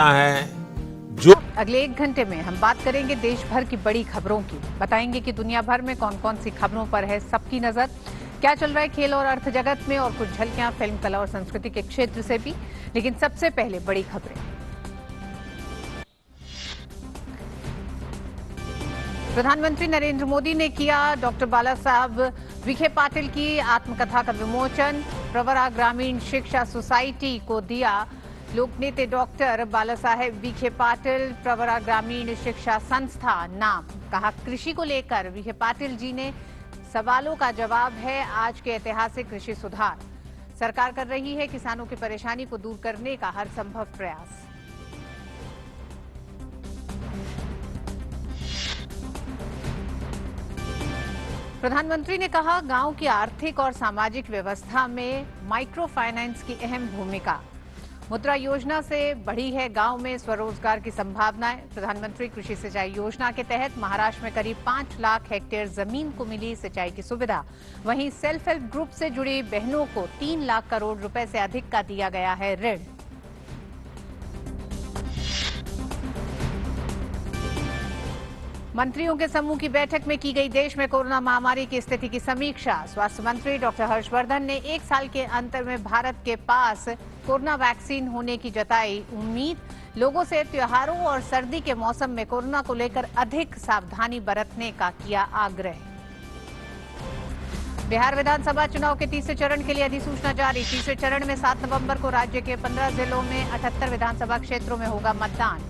है जो अगले 1 घंटे में हम बात करेंगे देश भर की बड़ी खबरों की। बताएंगे कि दुनिया भर में कौन कौन सी खबरों पर है सबकी नजर, क्या चल रहा है खेल और अर्थ जगत में, और कुछ झलकियां फिल्म, कला और संस्कृति के क्षेत्र से भी। लेकिन सबसे पहले बड़ी खबरें। प्रधानमंत्री नरेंद्र मोदी ने किया डॉक्टर बाला साहब विखे पाटिल की आत्मकथा का विमोचन। प्रवरा ग्रामीण शिक्षा सोसाइटी को दिया लोकनेता डॉक्टर बाला साहेब विखे पाटिल प्रवरा ग्रामीण शिक्षा संस्था नाम। कहा, कृषि को लेकर विखे पाटिल जी ने सवालों का जवाब है आज के ऐतिहासिक कृषि सुधार। सरकार कर रही है किसानों की परेशानी को दूर करने का हर संभव प्रयास। प्रधानमंत्री ने कहा, गांव की आर्थिक और सामाजिक व्यवस्था में माइक्रो फाइनेंस की अहम भूमिका। मुद्रा योजना से बढ़ी है गांव में स्वरोजगार की संभावनाएं। प्रधानमंत्री कृषि सिंचाई योजना के तहत महाराष्ट्र में करीब 5 लाख हेक्टेयर जमीन को मिली सिंचाई की सुविधा। वहीं सेल्फ हेल्प ग्रुप से जुड़ी बहनों को 3 लाख करोड़ रुपए से अधिक का दिया गया है ऋण। मंत्रियों के समूह की बैठक में की गई देश में कोरोना महामारी की स्थिति की समीक्षा। स्वास्थ्य मंत्री डॉक्टर हर्षवर्धन ने 1 साल के अंतर में भारत के पास कोरोना वैक्सीन होने की जताई उम्मीद। लोगों से त्योहारों और सर्दी के मौसम में कोरोना को लेकर अधिक सावधानी बरतने का किया आग्रह। बिहार विधानसभा चुनाव के तीसरे चरण के लिए अधिसूचना जारी। तीसरे चरण में 7 नवंबर को राज्य के 15 जिलों में 78 विधानसभा क्षेत्रों में होगा मतदान।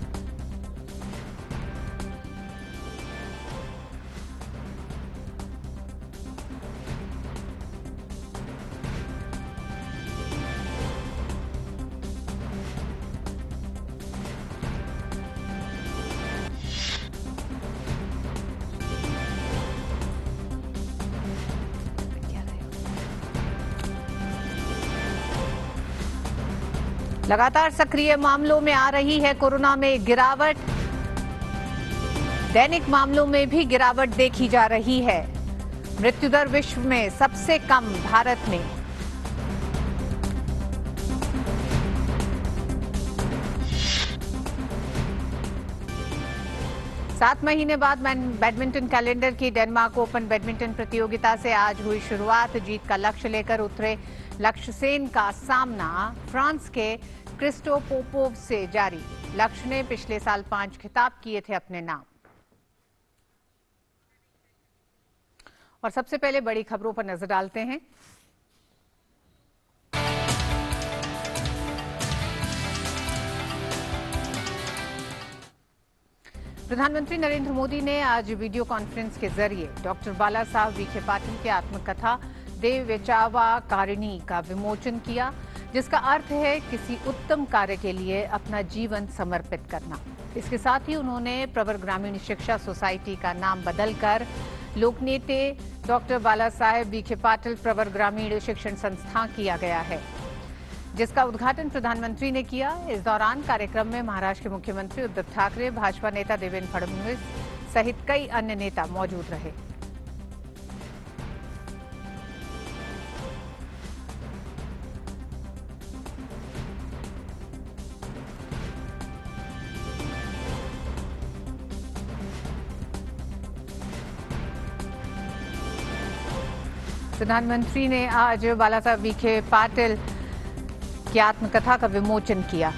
लगातार सक्रिय मामलों में आ रही है कोरोना में गिरावट। दैनिक मामलों में भी गिरावट देखी जा रही है। मृत्युदर विश्व में सबसे कम भारत में। सात महीने बाद बैडमिंटन कैलेंडर की डेनमार्क ओपन बैडमिंटन प्रतियोगिता से आज हुई शुरुआत। जीत का लक्ष्य लेकर उतरे लक्ष्य सेन का सामना फ्रांस के क्रिस्टो पोपोव से जारी। लक्ष्य ने पिछले साल 5 खिताब किए थे अपने नाम। और सबसे पहले बड़ी खबरों पर नजर डालते हैं। प्रधानमंत्री नरेंद्र मोदी ने आज वीडियो कॉन्फ्रेंस के जरिए डॉक्टर बाला साहब विखे पाटिल की आत्मकथा देव वेचावा कारिणी का विमोचन किया, जिसका अर्थ है किसी उत्तम कार्य के लिए अपना जीवन समर्पित करना। इसके साथ ही उन्होंने प्रवर ग्रामीण शिक्षा सोसाइटी का नाम बदलकर लोकनेता डॉक्टर बाला साहेब विखे पाटिल प्रवर ग्रामीण शिक्षण संस्थान किया गया है, जिसका उद्घाटन प्रधानमंत्री ने किया। इस दौरान कार्यक्रम में महाराष्ट्र के मुख्यमंत्री उद्धव ठाकरे, भाजपा नेता देवेंद्र फडणवीस सहित कई अन्य नेता मौजूद रहे। प्रधानमंत्री ने आज बाला साहब विखे पाटिल की आत्मकथा का विमोचन किया।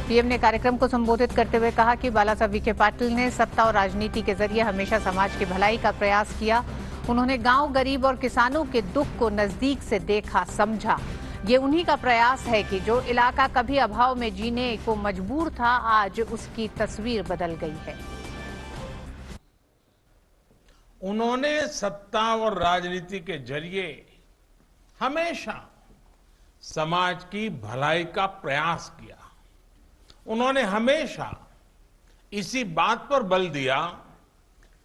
पीएम ने कार्यक्रम को संबोधित करते हुए कहा कि बाला साहब विखे पाटिल ने सत्ता और राजनीति के जरिए हमेशा समाज की भलाई का प्रयास किया। उन्होंने गांव, गरीब और किसानों के दुख को नजदीक से देखा, समझा। ये उन्हीं का प्रयास है कि जो इलाका कभी अभाव में जीने को मजबूर था, आज उसकी तस्वीर बदल गई है। उन्होंने सत्ता और राजनीति के जरिए हमेशा समाज की भलाई का प्रयास किया। उन्होंने हमेशा इसी बात पर बल दिया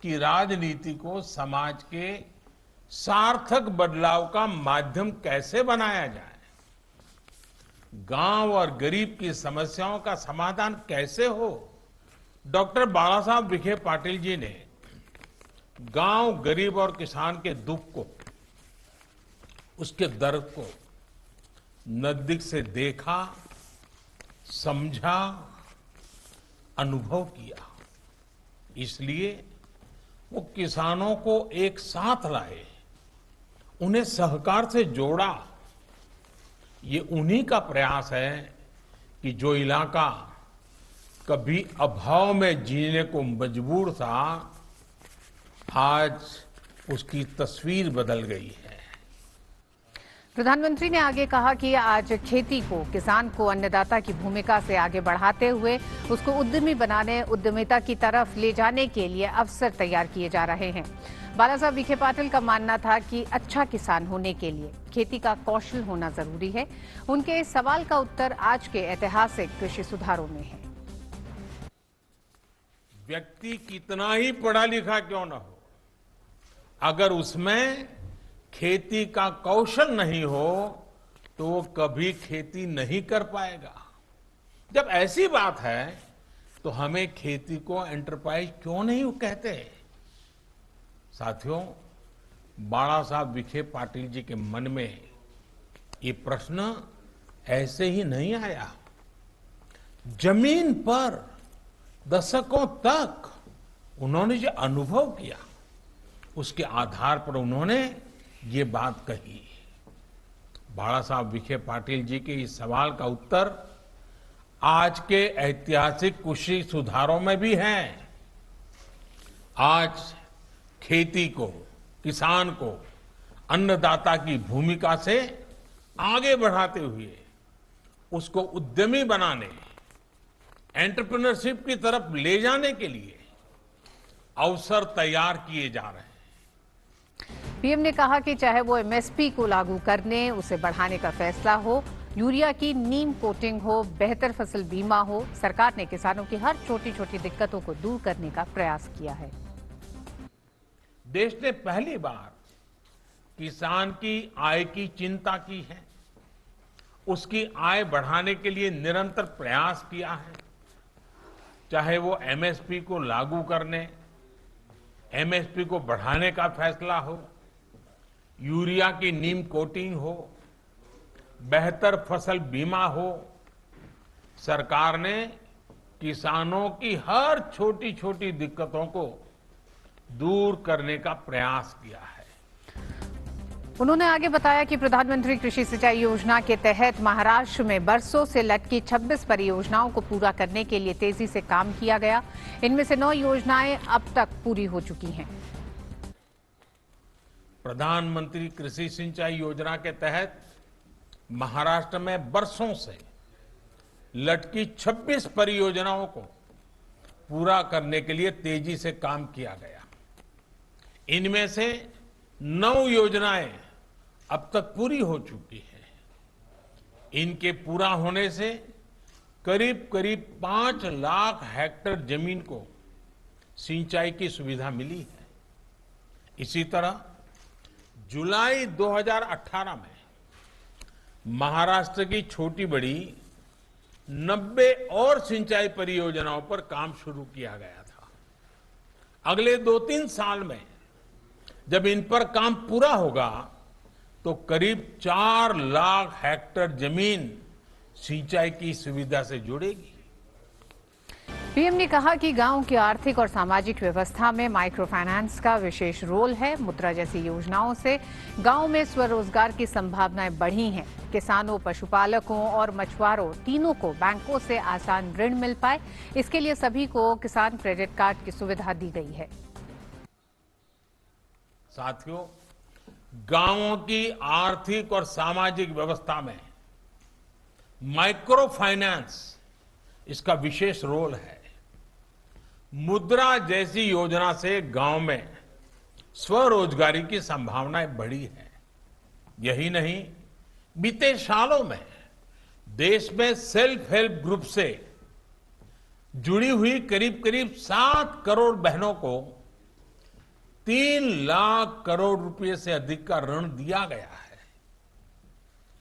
कि राजनीति को समाज के सार्थक बदलाव का माध्यम कैसे बनाया जाए, गांव और गरीब की समस्याओं का समाधान कैसे हो। डॉक्टर बाला साहब विखे पाटिल जी ने गांव, गरीब और किसान के दुख को, उसके दर्द को नजदीक से देखा, समझा अनुभव किया। इसलिए वो किसानों को एक साथ लाए, उन्हें सहकार से जोड़ा। ये उन्हीं का प्रयास है कि जो इलाका कभी अभाव में जीने को मजबूर था, आज उसकी तस्वीर बदल गई है। प्रधानमंत्री ने आगे कहा कि आज खेती को, किसान को अन्नदाता की भूमिका से आगे बढ़ाते हुए उसको उद्यमी बनाने, उद्यमिता की तरफ ले जाने के लिए अवसर तैयार किए जा रहे हैं। बाला साहब विखे पाटिल का मानना था कि अच्छा किसान होने के लिए खेती का कौशल होना जरूरी है। उनके इस सवाल का उत्तर आज के ऐतिहासिक कृषि सुधारों में है। व्यक्ति कितना ही पढ़ा लिखा क्यों न हो, अगर उसमें खेती का कौशल नहीं हो तो वो कभी खेती नहीं कर पाएगा। जब ऐसी बात है तो हमें खेती को एंटरप्राइज क्यों नहीं कहते? साथियों, बाला साहब विखे पाटिल जी के मन में ये प्रश्न ऐसे ही नहीं आया। जमीन पर दशकों तक उन्होंने जो अनुभव किया, उसके आधार पर उन्होंने ये बात कही। बाला साहब विखे पाटिल जी के इस सवाल का उत्तर आज के ऐतिहासिक कृषि सुधारों में भी है। आज खेती को, किसान को अन्नदाता की भूमिका से आगे बढ़ाते हुए उसको उद्यमी बनाने, एंटरप्रेन्योरशिप की तरफ ले जाने के लिए अवसर तैयार किए जा रहे हैं। पीएम ने कहा कि चाहे वो एमएसपी को लागू करने, उसे बढ़ाने का फैसला हो, यूरिया की नीम कोटिंग हो, बेहतर फसल बीमा हो, सरकार ने किसानों की हर छोटी छोटी दिक्कतों को दूर करने का प्रयास किया है। देश ने पहली बार किसान की आय की चिंता की है, उसकी आय बढ़ाने के लिए निरंतर प्रयास किया है। चाहे वो एमएसपी को लागू करने, एमएसपी को बढ़ाने का फैसला हो, यूरिया की नीम कोटिंग हो, बेहतर फसल बीमा हो, सरकार ने किसानों की हर छोटी छोटी दिक्कतों को दूर करने का प्रयास किया है। उन्होंने आगे बताया कि प्रधानमंत्री कृषि सिंचाई योजना के तहत महाराष्ट्र में बरसों से लटकी 26 परियोजनाओं को पूरा करने के लिए तेजी से काम किया गया। इनमें से 9 योजनाएं अब तक पूरी हो चुकी हैं। प्रधानमंत्री कृषि सिंचाई योजना के तहत महाराष्ट्र में बरसों से लटकी 26 परियोजनाओं को पूरा करने के लिए तेजी से काम किया गया। इनमें से 9 योजनाएं अब तक पूरी हो चुकी है। इनके पूरा होने से करीब करीब 5 लाख हेक्टेयर जमीन को सिंचाई की सुविधा मिली है। इसी तरह जुलाई 2018 में महाराष्ट्र की छोटी बड़ी 90 और सिंचाई परियोजनाओं पर काम शुरू किया गया था। अगले 2-3 साल में जब इन पर काम पूरा होगा तो करीब 4 लाख हेक्टेयर जमीन सिंचाई की सुविधा से जुड़ेगी। पीएम ने कहा कि गांव की आर्थिक और सामाजिक व्यवस्था में माइक्रो फाइनेंस का विशेष रोल है। मुद्रा जैसी योजनाओं से गांव में स्वरोजगार की संभावनाएं बढ़ी हैं। किसानों, पशुपालकों और मछुआरों तीनों को बैंकों से आसान ऋण मिल पाए, इसके लिए सभी को किसान क्रेडिट कार्ड की सुविधा दी गई है। साथियों, गांवों की आर्थिक और सामाजिक व्यवस्था में माइक्रो फाइनेंस इसका विशेष रोल है। मुद्रा जैसी योजना से गांव में स्वरोजगारी की संभावनाएं बढ़ी है। यही नहीं, बीते सालों में देश में सेल्फ हेल्प ग्रुप से जुड़ी हुई करीब करीब 7 करोड़ बहनों को 3 लाख करोड़ रुपए से अधिक का ऋण दिया गया है।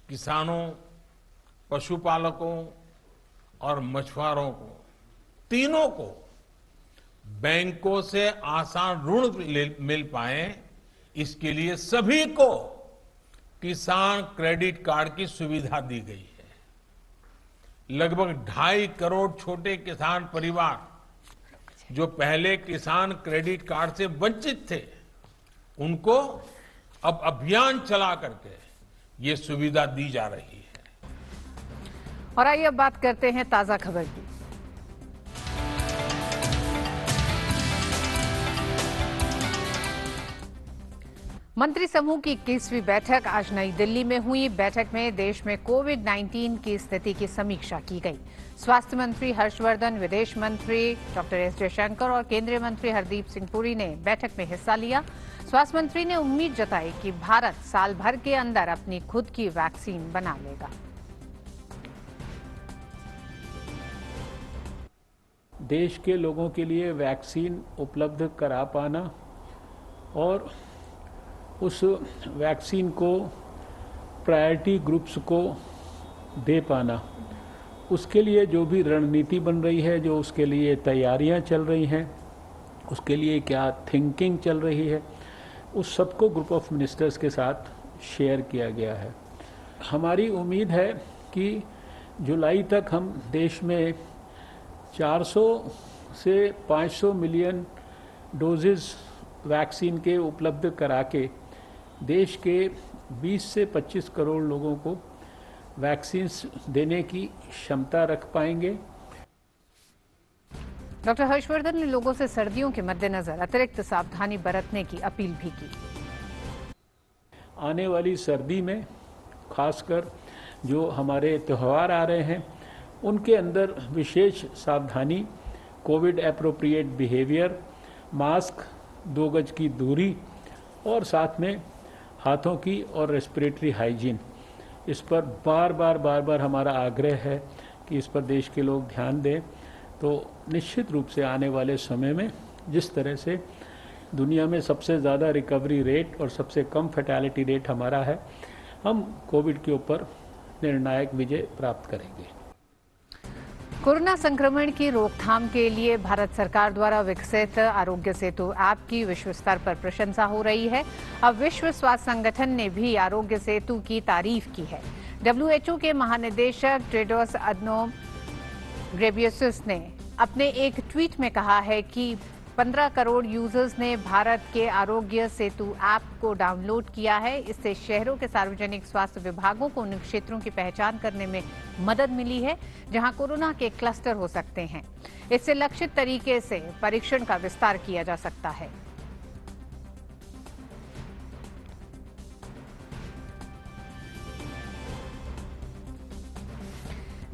किसानों, पशुपालकों और मछुआरों को तीनों को बैंकों से आसान ऋण मिल पाए, इसके लिए सभी को किसान क्रेडिट कार्ड की सुविधा दी गई है। लगभग 2.5 करोड़ छोटे किसान परिवार जो पहले किसान क्रेडिट कार्ड से वंचित थे, उनको अब अभियान चला करके ये सुविधा दी जा रही है। और आइए अब बात करते हैं ताजा खबर की। मंत्री समूह की 21वीं बैठक आज नई दिल्ली में हुई। बैठक में देश में कोविड-19 की स्थिति की समीक्षा की गई। स्वास्थ्य मंत्री हर्षवर्धन, विदेश मंत्री डॉक्टर एस जयशंकर और केंद्रीय मंत्री हरदीप सिंह पुरी ने बैठक में हिस्सा लिया। स्वास्थ्य मंत्री ने उम्मीद जताई कि भारत साल भर के अंदर अपनी खुद की वैक्सीन बना लेगा। देश के लोगों के लिए वैक्सीन उपलब्ध करा पाना और उस वैक्सीन को प्रायोरिटी ग्रुप्स को दे पाना, उसके लिए जो भी रणनीति बन रही है, जो उसके लिए तैयारियां चल रही हैं, उसके लिए क्या थिंकिंग चल रही है, उस सबको ग्रुप ऑफ मिनिस्टर्स के साथ शेयर किया गया है। हमारी उम्मीद है कि जुलाई तक हम देश में 400 से 500 मिलियन डोजेज वैक्सीन के उपलब्ध करा के देश के 20 से 25 करोड़ लोगों को वैक्सीन देने की क्षमता रख पाएंगे। डॉक्टर हर्षवर्धन ने लोगों से सर्दियों के मद्देनजर अतिरिक्त सावधानी बरतने की अपील भी की। आने वाली सर्दी में खासकर जो हमारे त्यौहार आ रहे हैं, उनके अंदर विशेष सावधानी, कोविड एप्रोप्रिएट बिहेवियर, मास्क, 2 गज की दूरी और साथ में हाथों की और रेस्पिरेटरी हाइजीन, इस पर बार बार हमारा आग्रह है कि इस पर देश के लोग ध्यान दें। तो निश्चित रूप से आने वाले समय में जिस तरह से दुनिया में सबसे ज़्यादा रिकवरी रेट और सबसे कम फैटेलिटी रेट हमारा है, हम कोविड के ऊपर निर्णायक विजय प्राप्त करेंगे। कोरोना संक्रमण की रोकथाम के लिए भारत सरकार द्वारा विकसित आरोग्य सेतु ऐप की विश्व स्तर पर प्रशंसा हो रही है। अब विश्व स्वास्थ्य संगठन ने भी आरोग्य सेतु की तारीफ की है। WHO के महानिदेशक टेड्रोस अदनोम घेब्रेयेसुस ने अपने एक ट्वीट में कहा है कि 15 करोड़ यूजर्स ने भारत के आरोग्य सेतु ऐप को डाउनलोड किया है। इससे शहरों के सार्वजनिक स्वास्थ्य विभागों को उन क्षेत्रों की पहचान करने में मदद मिली है जहां कोरोना के क्लस्टर हो सकते हैं। इससे लक्षित तरीके से परीक्षण का विस्तार किया जा सकता है।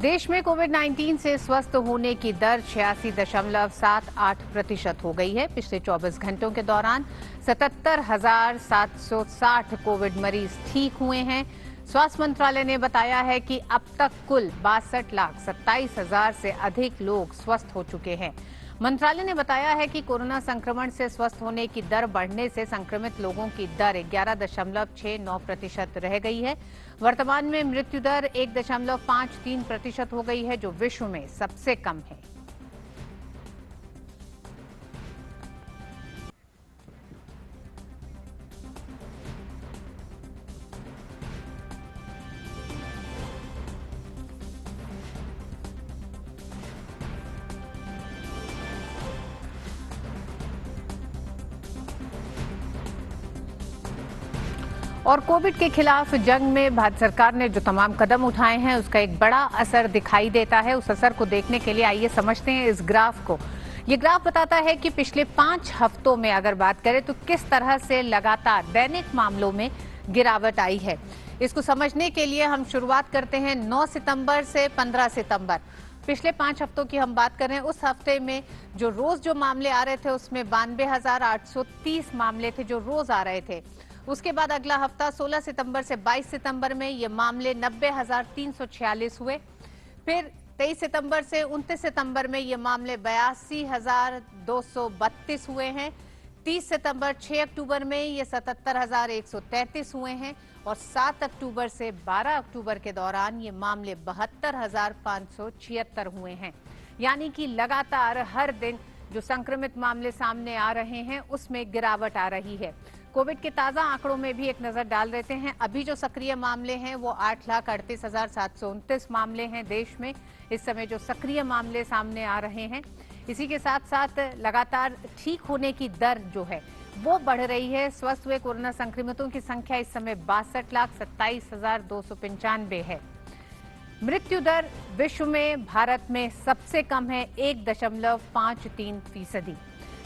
देश में कोविड-19 से स्वस्थ होने की दर 86.78% हो गई है। पिछले 24 घंटों के दौरान 77,760 कोविड मरीज ठीक हुए हैं। स्वास्थ्य मंत्रालय ने बताया है कि अब तक कुल 62,27,000 से अधिक लोग स्वस्थ हो चुके हैं। मंत्रालय ने बताया है कि कोरोना संक्रमण से स्वस्थ होने की दर बढ़ने से संक्रमित लोगों की दर 11.69% रह गई है। वर्तमान में मृत्यु दर 1.53% हो गई है, जो विश्व में सबसे कम है। और कोविड के खिलाफ जंग में भारत सरकार ने जो तमाम कदम उठाए हैं, उसका एक बड़ा असर दिखाई देता है। उस असर को देखने के लिए आइए समझते हैं इस ग्राफ को। ये ग्राफ बताता है कि पिछले 5 हफ्तों में अगर बात करें तो किस तरह से लगातार दैनिक मामलों में गिरावट आई है। इसको समझने के लिए हम शुरुआत करते हैं 9 सितंबर से 15 सितंबर। पिछले 5 हफ्तों की हम बात कर रहे हैं। उस हफ्ते में जो रोज जो मामले आ रहे थे, उसमें 92,830 मामले थे जो रोज आ रहे थे। उसके बाद अगला हफ्ता 16 सितंबर से 22 सितंबर में ये मामले 90,346 हुए। फिर 23 सितंबर से 29 सितंबर में ये मामले 82,232 हुए हैं। 30 सितंबर 6 अक्टूबर में ये 77,133 हुए हैं और 7 अक्टूबर से 12 अक्टूबर के दौरान ये मामले 72,576 हुए हैं। यानी कि लगातार हर दिन जो संक्रमित मामले सामने आ रहे हैं, उसमें गिरावट आ रही है। कोविड के ताजा आंकड़ों में भी एक नजर डाल लेते हैं। अभी जो सक्रिय मामले हैं वो 8,38,729 मामले हैं देश में। इस समय जो सक्रिय मामले सामने आ रहे हैं, इसी के साथ साथ लगातार ठीक होने की दर जो है वो बढ़ रही है। स्वस्थ हुए कोरोना संक्रमितों की संख्या इस समय 62,27,295 है। मृत्यु दर विश्व में भारत में सबसे कम है, 1.53%।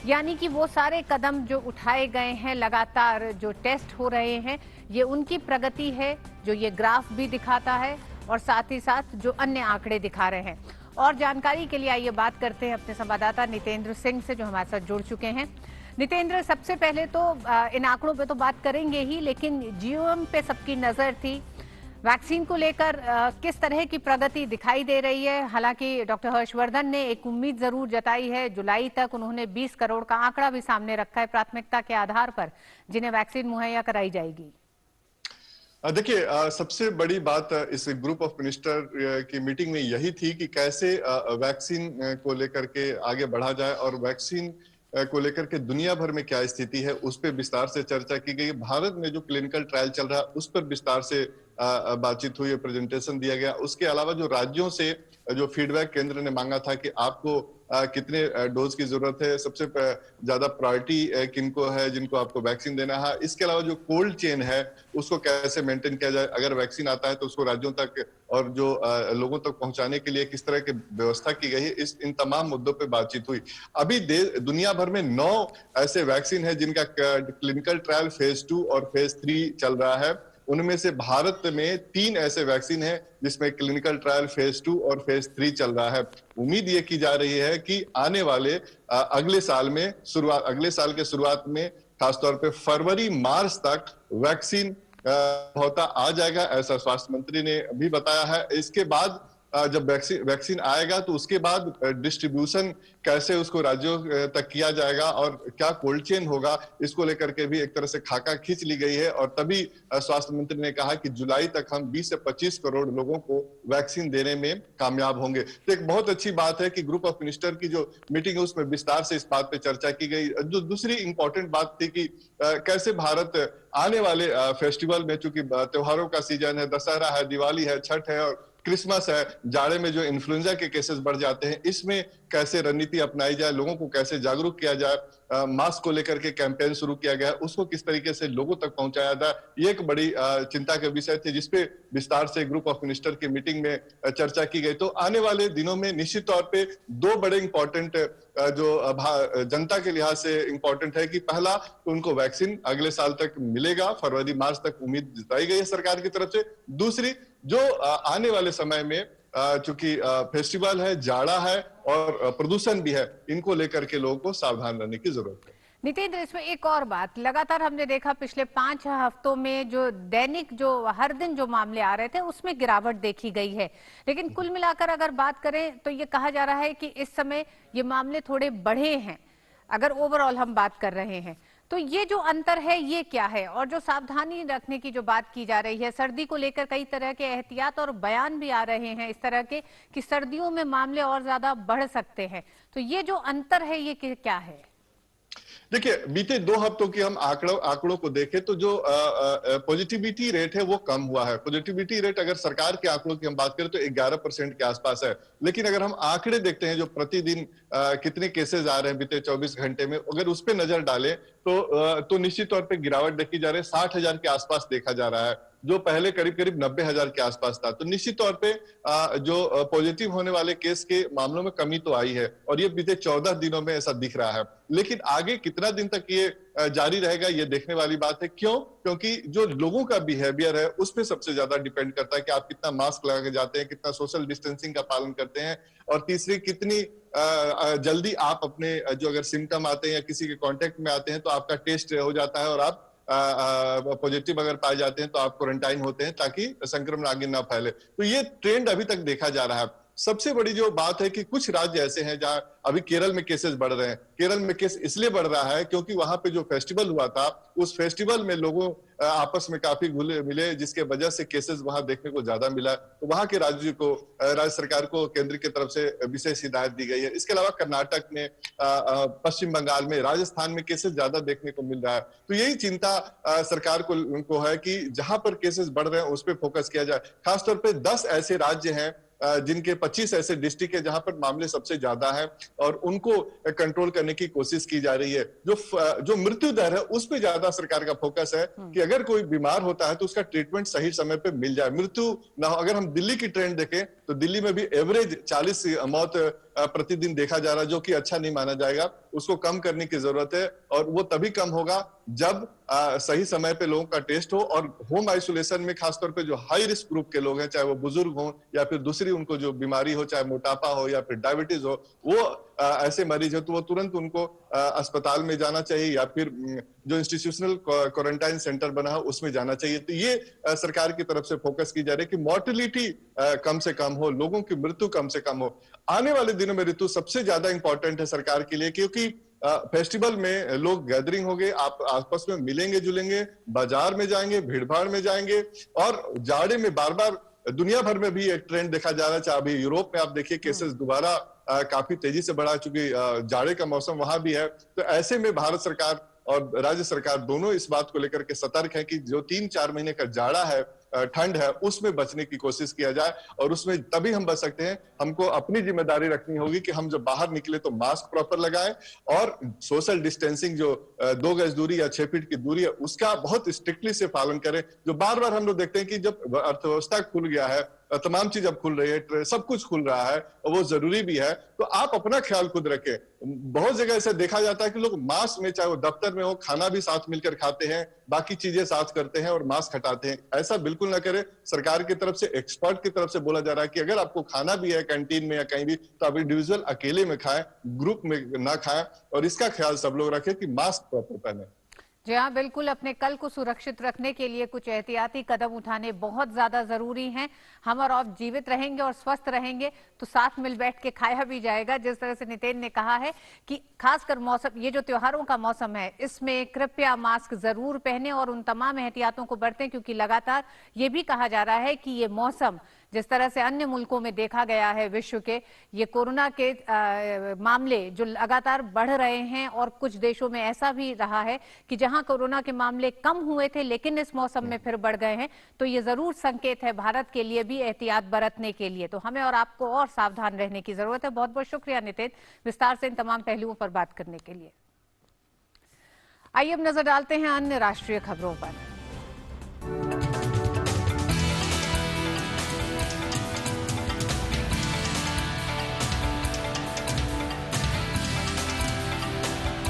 यानी कि वो सारे कदम जो उठाए गए हैं, लगातार जो टेस्ट हो रहे हैं, ये उनकी प्रगति है जो ये ग्राफ भी दिखाता है और साथ ही साथ जो अन्य आंकड़े दिखा रहे हैं। और जानकारी के लिए आइए बात करते हैं अपने संवाददाता नितेंद्र सिंह से, जो हमारे साथ जुड़ चुके हैं। नितेंद्र, सबसे पहले तो इन आंकड़ों पे तो बात करेंगे ही, लेकिन जीओएम पे सबकी नजर थी। वैक्सीन को लेकर किस तरह की प्रगति दिखाई दे रही है? हालांकि डॉक्टर हर्षवर्धन ने एक उम्मीद जरूर जताई है, जुलाई तक उन्होंने 20 करोड़ का आंकड़ा भी सामने रखा है प्राथमिकता के आधार पर, जिन्हें वैक्सीन मुहैया कराई जाएगी। देखिए, सबसे बड़ी बात इस ग्रुप ऑफ मिनिस्टर की मीटिंग में यही थी कि कैसे वैक्सीन को लेकर के आगे बढ़ा जाए और वैक्सीन को लेकर के दुनिया भर में क्या स्थिति है उस पर विस्तार से चर्चा की गई। भारत में जो क्लिनिकल ट्रायल चल रहा है उस पर विस्तार से बातचीत हुई, प्रेजेंटेशन दिया गया। उसके अलावा जो राज्यों से जो फीडबैक केंद्र ने मांगा था कि आपको कितने डोज की जरूरत है, सबसे ज्यादा प्रायोरिटी किनको है जिनको आपको वैक्सीन देना है। इसके अलावा जो कोल्ड चेन है उसको कैसे मेंटेन किया जाए, अगर वैक्सीन आता है तो उसको राज्यों तक और जो लोगों तक पहुंचाने के लिए किस तरह की व्यवस्था की गई है, इन तमाम मुद्दों पे बातचीत हुई। अभी दुनिया भर में 9 ऐसे वैक्सीन है जिनका क्लिनिकल ट्रायल फेज 2 और फेज 3 चल रहा है। उनमें से भारत में 3 ऐसे वैक्सीन हैं जिसमें क्लिनिकल ट्रायल फेज 2 और फेज 3 चल रहा है। उम्मीद ये की जा रही है कि आने वाले अगले साल के शुरुआत में, खासतौर पे फरवरी मार्च तक वैक्सीन होता आ जाएगा, ऐसा स्वास्थ्य मंत्री ने भी बताया है। इसके बाद जब वैक्सीन आएगा तो उसके बाद डिस्ट्रीब्यूशन कैसे उसको राज्यों तक किया जाएगा और क्या कोल्ड चेन होगा, इसको लेकर के भी एक तरह से खाका खींच ली गई है। और तभी स्वास्थ्य मंत्री ने कहा कि जुलाई तक हम 20 से 25 करोड़ लोगों को वैक्सीन देने में कामयाब होंगे। तो एक बहुत अच्छी बात है कि ग्रुप ऑफ मिनिस्टर की जो मीटिंग है उसमें विस्तार से इस बात पे चर्चा की गई। जो दूसरी इंपॉर्टेंट बात थी कि कैसे भारत आने वाले फेस्टिवल में, चूंकि त्योहारों का सीजन है, दशहरा है, दिवाली है, छठ है और क्रिसमस है, जाड़े में जो इन्फ्लुएंजा के केसेस बढ़ जाते हैं, इसमें कैसे रणनीति अपनाई जाए, लोगों को कैसे जागरूक किया जाए। मास्क को लेकर के कैंपेन शुरू किया गया, उसको किस तरीके से लोगों तक पहुंचाया जाए, ये एक बड़ी चिंता के विषय थे जिसपे विस्तार से ग्रुप ऑफ मिनिस्टर की मीटिंग में चर्चा की गई। तो आने वाले दिनों में निश्चित तौर पे 2 बड़े इंपॉर्टेंट जो जनता के लिहाज से इंपॉर्टेंट है कि पहला तो उनको वैक्सीन अगले साल तक मिलेगा, फरवरी मार्च तक उम्मीद जताई गई है सरकार की तरफ से। दूसरी, जो आने वाले समय में चूंकि फेस्टिवल है, जाड़ा है और प्रदूषण भी है, इनको लेकर के लोगों को सावधान रहने की जरूरत है। नितेंद्र, इसमें एक और बात, लगातार हमने देखा पिछले 5 हफ्तों में जो दैनिक जो हर दिन जो मामले आ रहे थे उसमें गिरावट देखी गई है, लेकिन कुल मिलाकर अगर बात करें तो ये कहा जा रहा है कि इस समय ये मामले थोड़े बढ़े हैं, अगर ओवरऑल हम बात कर रहे हैं। तो ये जो अंतर है ये क्या है? और जो सावधानी रखने की जो बात की जा रही है, सर्दी को लेकर कई तरह के एहतियात और बयान भी आ रहे हैं इस तरह के कि सर्दियों में मामले और ज्यादा बढ़ सकते हैं, तो ये जो अंतर है ये क्या है? देखिए, बीते 2 हफ्तों की हम आंकड़ों को देखें तो जो पॉजिटिविटी रेट है वो कम हुआ है। पॉजिटिविटी रेट अगर सरकार के आंकड़ों की हम बात करें तो 11% के आसपास है, लेकिन अगर हम आंकड़े देखते हैं जो प्रतिदिन कितने केसेस आ रहे हैं बीते 24 घंटे में, अगर उस पर नजर डालें तो निश्चित तौर पे गिरावट देखी जा रही है। 60,000 के आसपास देखा जा रहा है, जो पहले करीब 90,000 के आसपास था। तो निश्चित तौर पे जो पॉजिटिव होने वाले केस के मामलों में कमी तो आई है और ये बीते 14 दिनों में ऐसा दिख रहा है। लेकिन आगे कितना दिन तक ये जारी रहेगा ये देखने वाली बात है। क्यों? क्योंकि जो लोगों का बिहेवियर है उस पर सबसे ज्यादा डिपेंड करता है कि आप कितना मास्क लगा के जाते हैं, कितना सोशल डिस्टेंसिंग का पालन करते हैं, और तीसरी कितनी जल्दी आप अपने जो अगर सिम्टम आते हैं या किसी के कांटेक्ट में आते हैं तो आपका टेस्ट हो जाता है और आप पॉजिटिव अगर पाए जाते हैं तो आप क्वारंटाइन होते हैं ताकि संक्रमण आगे ना फैले। तो ये ट्रेंड अभी तक देखा जा रहा है। सबसे बड़ी जो बात है कि कुछ राज्य ऐसे हैं जहां अभी केरल में केसेस बढ़ रहे हैं। केरल में केस इसलिए बढ़ रहा है क्योंकि वहां पे जो फेस्टिवल हुआ था, उस फेस्टिवल में लोगों आपस में काफी घुले मिले, जिसके वजह से केसेस वहां देखने को ज्यादा मिला। तो वहां के राज्य सरकार को केंद्र की तरफ से विशेष हिदायत दी गई है। इसके अलावा कर्नाटक में, पश्चिम बंगाल में, राजस्थान में केसेस ज्यादा देखने को मिल रहा है। तो यही चिंता सरकार को है कि जहां पर केसेस बढ़ रहे हैं उस पर फोकस किया जाए। खासतौर पर 10 ऐसे राज्य हैं जिनके 25 ऐसे डिस्ट्रिक्ट है जहां पर मामले सबसे ज्यादा हैं, और उनको कंट्रोल करने की कोशिश की जा रही है। जो मृत्यु दर है उस पे ज्यादा सरकार का फोकस है कि अगर कोई बीमार होता है तो उसका ट्रीटमेंट सही समय पे मिल जाए, मृत्यु ना हो। अगर हम दिल्ली की ट्रेंड देखें तो दिल्ली में भी एवरेज 40 मौत प्रतिदिन देखा जा रहा है, जो कि अच्छा नहीं माना जाएगा। उसको कम करने की जरूरत है, और वो तभी कम होगा जब सही समय पे लोगों का टेस्ट हो। और होम आइसोलेशन में खासतौर पे जो हाई रिस्क ग्रुप के लोग हैं, चाहे वो बुजुर्ग हो या फिर दूसरी उनको जो बीमारी हो, चाहे मोटापा हो या फिर डायबिटीज हो, वो ऐसे मरीज हो तो वो तुरंत उनको अस्पताल में जाना चाहिए या फिर जो इंस्टीट्यूशनल क्वारंटाइन सेंटर बना है उसमें जाना चाहिए। तो ये सरकार की तरफ से फोकस की जा रही है कि मॉर्टेलिटी कम से कम हो, लोगों की मृत्यु कम से कम हो। आने वाले दिनों में ऋतु सबसे ज्यादा इंपॉर्टेंट है सरकार के लिए, क्योंकि फेस्टिवल में लोग गैदरिंग होंगे, आप आपस में मिलेंगे जुलेंगे, बाजार में जाएंगे, भीड़ भाड़ में जाएंगे, और जाड़े में बार बार दुनिया भर में भी एक ट्रेंड देखा जा रहा है। चाहे अभी यूरोप में आप देखिए केसेस दोबारा काफी तेजी से बढ़ा, चूंकि जाड़े का मौसम वहां भी है। तो ऐसे में भारत सरकार और राज्य सरकार दोनों इस बात को लेकर के सतर्क है कि जो 3-4 महीने का जाड़ा है, ठंड है, उसमें बचने की कोशिश किया जाए। और उसमें तभी हम बच सकते हैं। हमको अपनी जिम्मेदारी रखनी होगी कि हम जब बाहर निकले तो मास्क प्रॉपर लगाएं, और सोशल डिस्टेंसिंग जो 2 गज दूरी या 6 फीट की दूरी है उसका बहुत स्ट्रिक्टली से पालन करें। जो बार बार हम लोग देखते हैं कि जब अर्थव्यवस्था खुल गया है, तमाम चीज अब खुल रही है, सब कुछ खुल रहा है और वो जरूरी भी है, तो आप अपना ख्याल खुद रखें। बहुत जगह ऐसा देखा जाता है कि लोग मास्क में, चाहे वो दफ्तर में हो, खाना भी साथ मिलकर खाते हैं, बाकी चीजें साथ करते हैं और मास्क हटाते हैं। ऐसा बिल्कुल ना करें। सरकार की तरफ से, एक्सपर्ट की तरफ से बोला जा रहा है कि अगर आपको खाना भी है कैंटीन में या कहीं भी, तो आप इंडिविजुअल अकेले में खाएं, ग्रुप में ना खाएं, और इसका ख्याल सब लोग रखें कि मास्क प्रॉपर पहने। जी हाँ, बिल्कुल। अपने कल को सुरक्षित रखने के लिए कुछ एहतियाती कदम उठाने बहुत ज्यादा जरूरी हैं। हम और आप जीवित रहेंगे और स्वस्थ रहेंगे तो साथ मिल बैठ के खाया भी जाएगा। जिस तरह से नितिन ने कहा है कि खासकर मौसम, ये जो त्योहारों का मौसम है, इसमें कृपया मास्क जरूर पहने और उन तमाम एहतियातों को बरतें, क्योंकि लगातार ये भी कहा जा रहा है कि ये मौसम, जिस तरह से अन्य मुल्कों में देखा गया है विश्व के, ये कोरोना के मामले जो लगातार बढ़ रहे हैं, और कुछ देशों में ऐसा भी रहा है कि जहां कोरोना के मामले कम हुए थे लेकिन इस मौसम में फिर बढ़ गए हैं। तो ये जरूर संकेत है भारत के लिए भी एहतियात बरतने के लिए। तो हमें और आपको और सावधान रहने की जरूरत है। बहुत बहुत शुक्रिया नितिन, विस्तार से इन तमाम पहलुओं पर बात करने के लिए। आइए अब नजर डालते हैं अन्य राष्ट्रीय खबरों पर।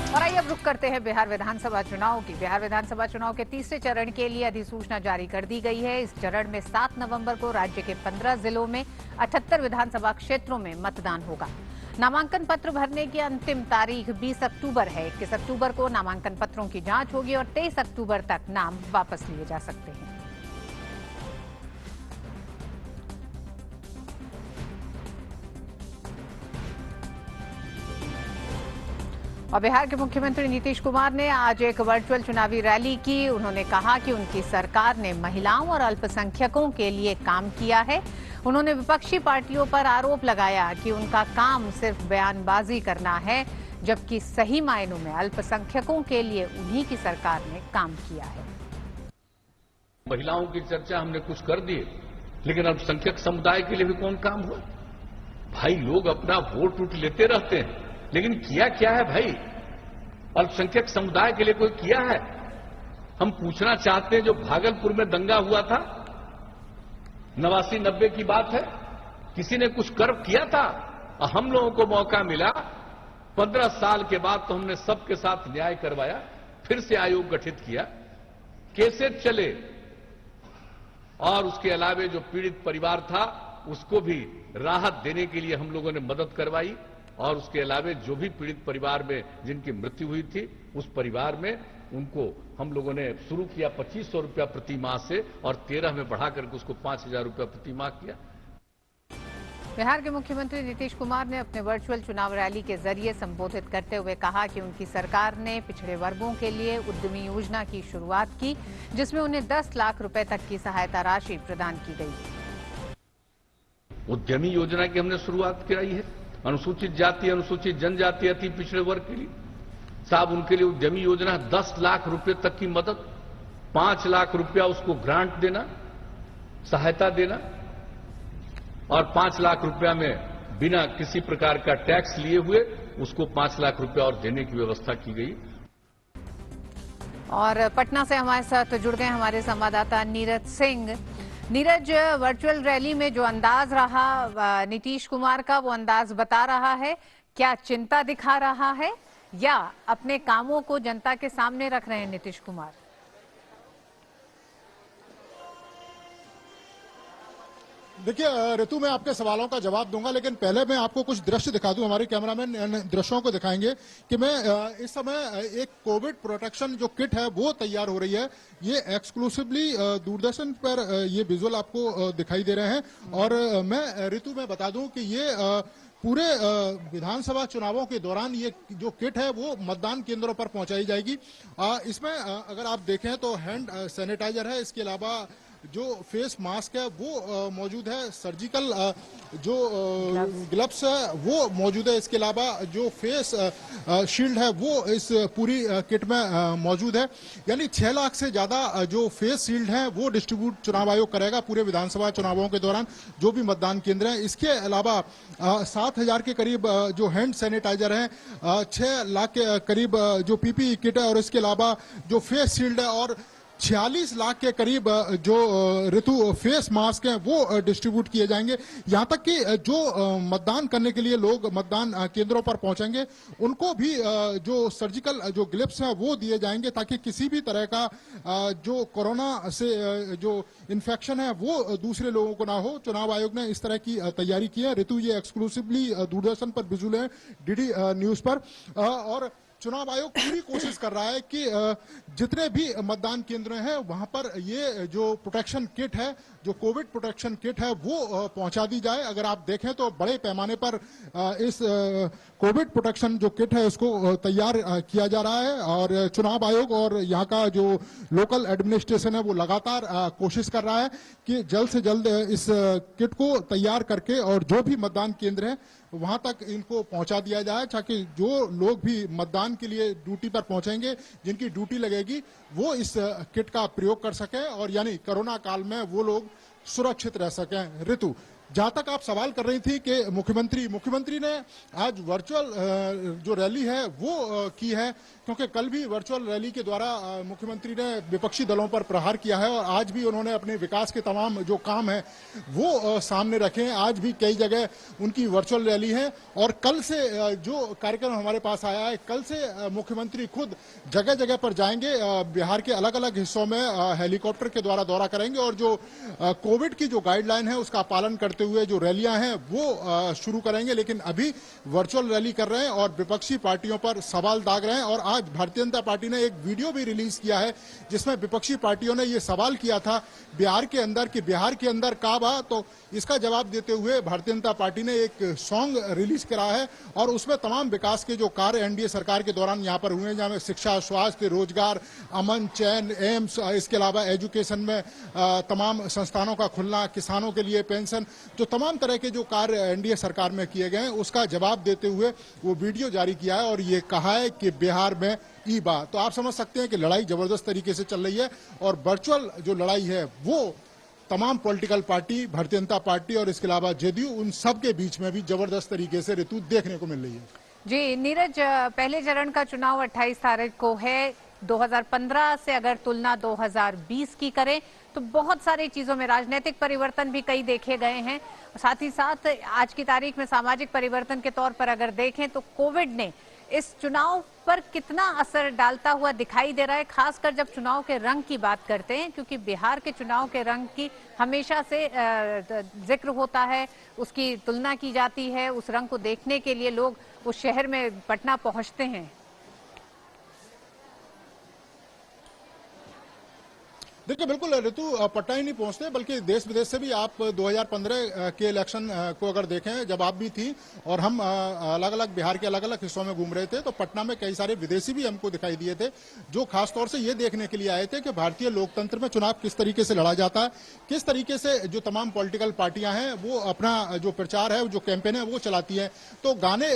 और आइए अब रुक करते हैं बिहार विधानसभा चुनाव की। बिहार विधानसभा चुनाव के तीसरे चरण के लिए अधिसूचना जारी कर दी गई है। इस चरण में 7 नवंबर को राज्य के 15 जिलों में 78 विधानसभा क्षेत्रों में मतदान होगा। नामांकन पत्र भरने की अंतिम तारीख 20 अक्टूबर है। 21 अक्टूबर को नामांकन पत्रों की जांच होगी और 23 अक्टूबर तक नाम वापस लिए जा सकते हैं। और बिहार के मुख्यमंत्री नीतीश कुमार ने आज एक वर्चुअल चुनावी रैली की। उन्होंने कहा कि उनकी सरकार ने महिलाओं और अल्पसंख्यकों के लिए काम किया है। उन्होंने विपक्षी पार्टियों पर आरोप लगाया कि उनका काम सिर्फ बयानबाजी करना है, जबकि सही मायनों में अल्पसंख्यकों के लिए उन्हीं की सरकार ने काम किया है। महिलाओं की चर्चा हमने कुछ कर दी, लेकिन अल्पसंख्यक समुदाय के लिए भी कौन काम हुआ? भाई, लोग अपना वोट उठ लेते रहते हैं, लेकिन किया क्या है भाई? अल्पसंख्यक समुदाय के लिए कोई किया है? हम पूछना चाहते हैं, जो भागलपुर में दंगा हुआ था, 89-90 की बात है, किसी ने कुछ कर किया था? हम लोगों को मौका मिला 15 साल के बाद, तो हमने सबके साथ न्याय करवाया, फिर से आयोग गठित किया, केसेस चले, और उसके अलावे जो पीड़ित परिवार था उसको भी राहत देने के लिए हम लोगों ने मदद करवाई। और उसके अलावे जो भी पीड़ित परिवार में जिनकी मृत्यु हुई थी, उस परिवार में उनको हम लोगों ने शुरू किया 2500 रुपया प्रति माह से, और 13 में बढ़ा करके उसको 5000 रुपया प्रति माह किया। बिहार के मुख्यमंत्री नीतीश कुमार ने अपने वर्चुअल चुनाव रैली के जरिए संबोधित करते हुए कहा कि उनकी सरकार ने पिछड़े वर्गों के लिए उद्यमी योजना की शुरुआत की, जिसमें उन्हें 10 लाख रुपए तक की सहायता राशि प्रदान की गई। उद्यमी योजना की हमने शुरुआत कराई है। अनुसूचित जाति, अनुसूचित जनजाति, अति पिछड़े वर्ग के लिए साहब, उनके लिए उद्यमी योजना 10 लाख रुपए तक की मदद, 5 लाख रुपया उसको ग्रांट देना, सहायता देना, और 5 लाख रुपया में बिना किसी प्रकार का टैक्स लिए हुए उसको 5 लाख रुपया और देने की व्यवस्था की गई। और पटना से हमारे साथ जुड़ गए हमारे संवाददाता नीरज सिंह। नीरज, वर्चुअल रैली में जो अंदाज रहा नीतीश कुमार का, वो अंदाज बता रहा है क्या चिंता दिखा रहा है या अपने कामों को जनता के सामने रख रहे हैं नीतीश कुमार? देखिए ऋतु, मैं आपके सवालों का जवाब दूंगा, लेकिन पहले मैं आपको कुछ दृश्य दिखा दूं। हमारे कैमरामैन दृश्यों को दिखाएंगे कि मैं इस समय एक कोविड प्रोटेक्शन जो किट है वो तैयार हो रही है। ये एक्सक्लूसिवली दूरदर्शन पर ये विजुअल आपको दिखाई दे रहे हैं। और मैं ऋतु में बता दूं कि ये पूरे विधानसभा चुनावों के दौरान ये जो किट है वो मतदान केंद्रों पर पहुंचाई जाएगी। इसमें अगर आप देखें तो हैंड सैनिटाइजर है, इसके अलावा जो फेस मास्क है वो मौजूद है, सर्जिकल जो ग्लव्स है वो मौजूद है, इसके अलावा जो फेस शील्ड है वो इस पूरी किट में मौजूद है। यानी 6 लाख से ज्यादा जो फेस शील्ड है वो डिस्ट्रीब्यूट चुनाव आयोग करेगा पूरे विधानसभा चुनावों के दौरान जो भी मतदान केंद्र है। इसके अलावा 7,000 के करीब जो हैंड सैनिटाइजर है, 6 लाख के करीब जो पीपीई किट है, और इसके अलावा जो फेस शील्ड है, और 46 लाख के करीब जो ऋतु फेस मास्क हैं वो डिस्ट्रीब्यूट किए जाएंगे। यहां तक कि जो मतदान करने के लिए लोग मतदान केंद्रों पर पहुंचेंगे उनको भी जो सर्जिकल जो ग्लव्स हैं वो दिए जाएंगे, ताकि किसी भी तरह का जो कोरोना से जो इन्फेक्शन है वो दूसरे लोगों को ना हो। चुनाव आयोग ने इस तरह की तैयारी की है। ऋतु, ये एक्सक्लूसिवली दूरदर्शन पर विजुअल है, डीडी न्यूज पर। और चुनाव आयोग पूरी कोशिश कर रहा है कि जितने भी मतदान केंद्र हैं वहां पर ये जो प्रोटेक्शन किट है, जो कोविड प्रोटेक्शन किट है वो पहुंचा दी जाए। अगर आप देखें तो बड़े पैमाने पर इस कोविड प्रोटेक्शन जो किट है उसको तैयार किया जा रहा है। और चुनाव आयोग और यहाँ का जो लोकल एडमिनिस्ट्रेशन है वो लगातार कोशिश कर रहा है कि जल्द से जल्द इस किट को तैयार करके और जो भी मतदान केंद्र है वहां तक इनको पहुंचा दिया जाए, ताकि जो लोग भी मतदान के लिए ड्यूटी पर पहुंचेंगे, जिनकी ड्यूटी लगेगी, वो इस किट का प्रयोग कर सकें और यानी कोरोना काल में वो लोग सुरक्षित रह सकें। ऋतु, जहां तक आप सवाल कर रही थी कि मुख्यमंत्री ने आज वर्चुअल जो रैली है वो की है, क्योंकि कल भी वर्चुअल रैली के द्वारा मुख्यमंत्री ने विपक्षी दलों पर प्रहार किया है और आज भी उन्होंने अपने विकास के तमाम जो काम है वो सामने रखे हैं। आज भी कई जगह उनकी वर्चुअल रैली है और कल से जो कार्यक्रम हमारे पास आया है, कल से मुख्यमंत्री खुद जगह जगह पर जाएंगे, बिहार के अलग अलग हिस्सों में हेलीकॉप्टर के द्वारा दौरा करेंगे और जो कोविड की जो गाइडलाइन है उसका पालन करते हुए जो रैलियां हैं वो शुरू करेंगे। लेकिन अभी वर्चुअल रैली कर रहे हैं और विपक्षी पार्टियों पर सवाल दाग रहे हैं। और आज भारतीय जनता पार्टी ने एक वीडियो भी रिलीज किया है जिसमें विपक्षी पार्टियों ने ये सवाल किया था बिहार के अंदर कि बिहार के अंदर का बा, तो इसका जवाब देते हुए भारतीय जनता पार्टी ने एक सॉन्ग रिलीज करा है और उसमें तमाम विकास के जो कार्य एनडीए सरकार के दौरान यहाँ पर हुए हैं, जहाँ शिक्षा, स्वास्थ्य, रोजगार, अमन चैन, एम्स, इसके अलावा एजुकेशन में तमाम संस्थानों का खुलना, किसानों के लिए पेंशन, जो तमाम तरह के जो कार्य एनडीए सरकार में किए गए हैं उसका जवाब देते हुए वो वीडियो जारी किया है और ये कहा है कि बिहार में ई बा। तो आप समझ सकते हैं कि लड़ाई जबरदस्त तरीके से चल रही है और वर्चुअल जो लड़ाई है वो तमाम political party, Bharatiya Janata party और इसके अलावा जेडीयू, उन सब के बीच में भी जबरदस्त तरीके से ऋतु देखने को मिल रही है। जी नीरज, पहले चरण का चुनाव 28 तारीख को है। 2015 से अगर तुलना 2020 की करें तो बहुत सारी चीजों में राजनीतिक परिवर्तन भी कई देखे गए हैं। साथ ही साथ आज की तारीख में सामाजिक परिवर्तन के तौर पर अगर देखें तो कोविड ने इस चुनाव पर कितना असर डालता हुआ दिखाई दे रहा है, खासकर जब चुनाव के रंग की बात करते हैं, क्योंकि बिहार के चुनाव के रंग की हमेशा से जिक्र होता है, उसकी तुलना की जाती है, उस रंग को देखने के लिए लोग उस शहर में पटना पहुंचते हैं। देखिए बिल्कुल ऋतु, पटना ही नहीं पहुंचते बल्कि देश विदेश से भी आप 2015 के इलेक्शन को अगर देखें, जब आप भी थी और हम अलग अलग बिहार के अलग अलग हिस्सों में घूम रहे थे, तो पटना में कई सारे विदेशी भी हमको दिखाई दिए थे, जो खासतौर से ये देखने के लिए आए थे कि भारतीय लोकतंत्र में चुनाव किस तरीके से लड़ा जाता है, किस तरीके से जो तमाम पॉलिटिकल पार्टियां हैं वो अपना जो प्रचार है, जो कैंपेन है वो चलाती है। तो गाने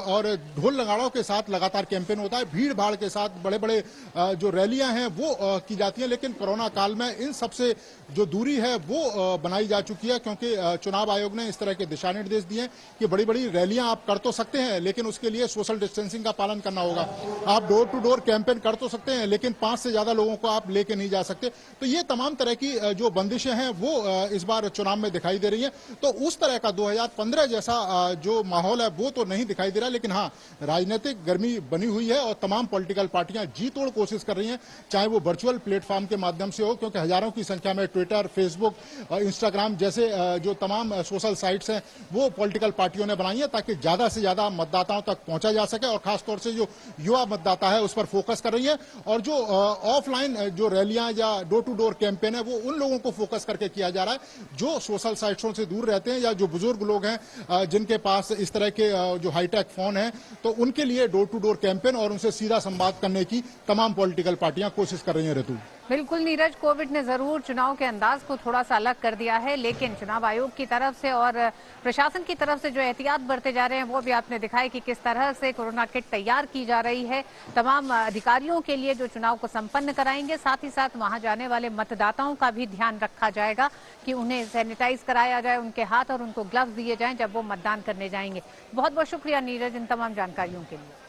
और ढोल नगाड़ों के साथ लगातार कैंपेन होता है, भीड़ भाड़ के साथ बड़े बड़े जो रैलियां हैं वो की जाती हैं, लेकिन कोरोना काल में इन सबसे जो दूरी है वो बनाई जा चुकी है, क्योंकि चुनाव आयोग ने इस तरह के दिशा निर्देश दिए कि बड़ी बड़ी रैलियां आप कर तो सकते हैं, लेकिन उसके लिए सोशल डिस्टेंसिंग का पालन करना होगा। आप डोर टू डोर कैंपेन कर तो सकते हैं, लेकिन 5 से ज्यादा लोगों को आप लेके नहीं जा सकते। तो ये तमाम तरह की जो बंदिशें हैं वो इस बार चुनाव में दिखाई दे रही हैं। तो उस तरह का 2015 जैसा जो माहौल है वो तो नहीं दिखाई दे रहा, लेकिन हाँ, राजनीतिक गर्मी बनी हुई है और तमाम पॉलिटिकल पार्टियां जी तोड़ कोशिश कर रही हैं, चाहे वो वर्चुअल प्लेटफॉर्म के माध्यम से हो, क्योंकि हजारों की संख्या में ट्विटर, फेसबुक और इंस्टाग्राम जैसे जो तमाम सोशल साइट्स हैं वो पॉलिटिकल पार्टियों ने बनाई है, ताकि ज्यादा से ज्यादा मतदाताओं तक पहुंचा जा सके। और खासतौर से जो युवा मतदाता है उस पर फोकस कर रही है, और जो ऑफलाइन जो रैलियां या डोर टू डोर कैंपेन है वो उन लोगों को फोकस करके किया जा रहा है जो सोशल साइट्सों से दूर रहते हैं, या जो बुजुर्ग लोग हैं जिनके पास इस तरह के जो हाईटेक फोन है, तो उनके लिए डोर टू डोर कैंपेन और उनसे सीधा संवाद करने की तमाम पॉलिटिकल पार्टियां कोशिश कर रही हैं। ऋतु, बिल्कुल नीरज, कोविड ने जरूर चुनाव के अंदाज को थोड़ा सा अलग कर दिया है, लेकिन चुनाव आयोग की तरफ से और प्रशासन की तरफ से जो एहतियात बरते जा रहे हैं वो भी आपने दिखाया कि किस तरह से कोरोना किट तैयार की जा रही है तमाम अधिकारियों के लिए जो चुनाव को संपन्न कराएंगे। साथ ही साथ वहां जाने वाले मतदाताओं का भी ध्यान रखा जाएगा कि उन्हें सैनिटाइज कराया जाए, उनके हाथ और उनको ग्लव्स दिए जाएं जब वो मतदान करने जाएंगे। बहुत बहुत शुक्रिया नीरज इन तमाम जानकारियों के लिए।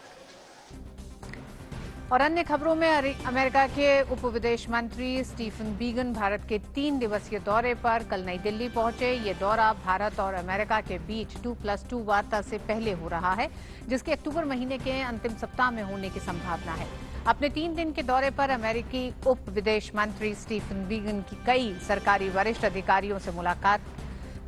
और अन्य खबरों में अमेरिका के उप विदेश मंत्री स्टीफन बीगन भारत के 3 दिवसीय दौरे पर कल नई दिल्ली पहुंचे। ये दौरा भारत और अमेरिका के बीच 2+2 वार्ता से पहले हो रहा है, जिसके अक्टूबर महीने के अंतिम सप्ताह में होने की संभावना है। अपने 3 दिन के दौरे पर अमेरिकी उप विदेश मंत्री स्टीफन बीगन की कई सरकारी वरिष्ठ अधिकारियों से मुलाकात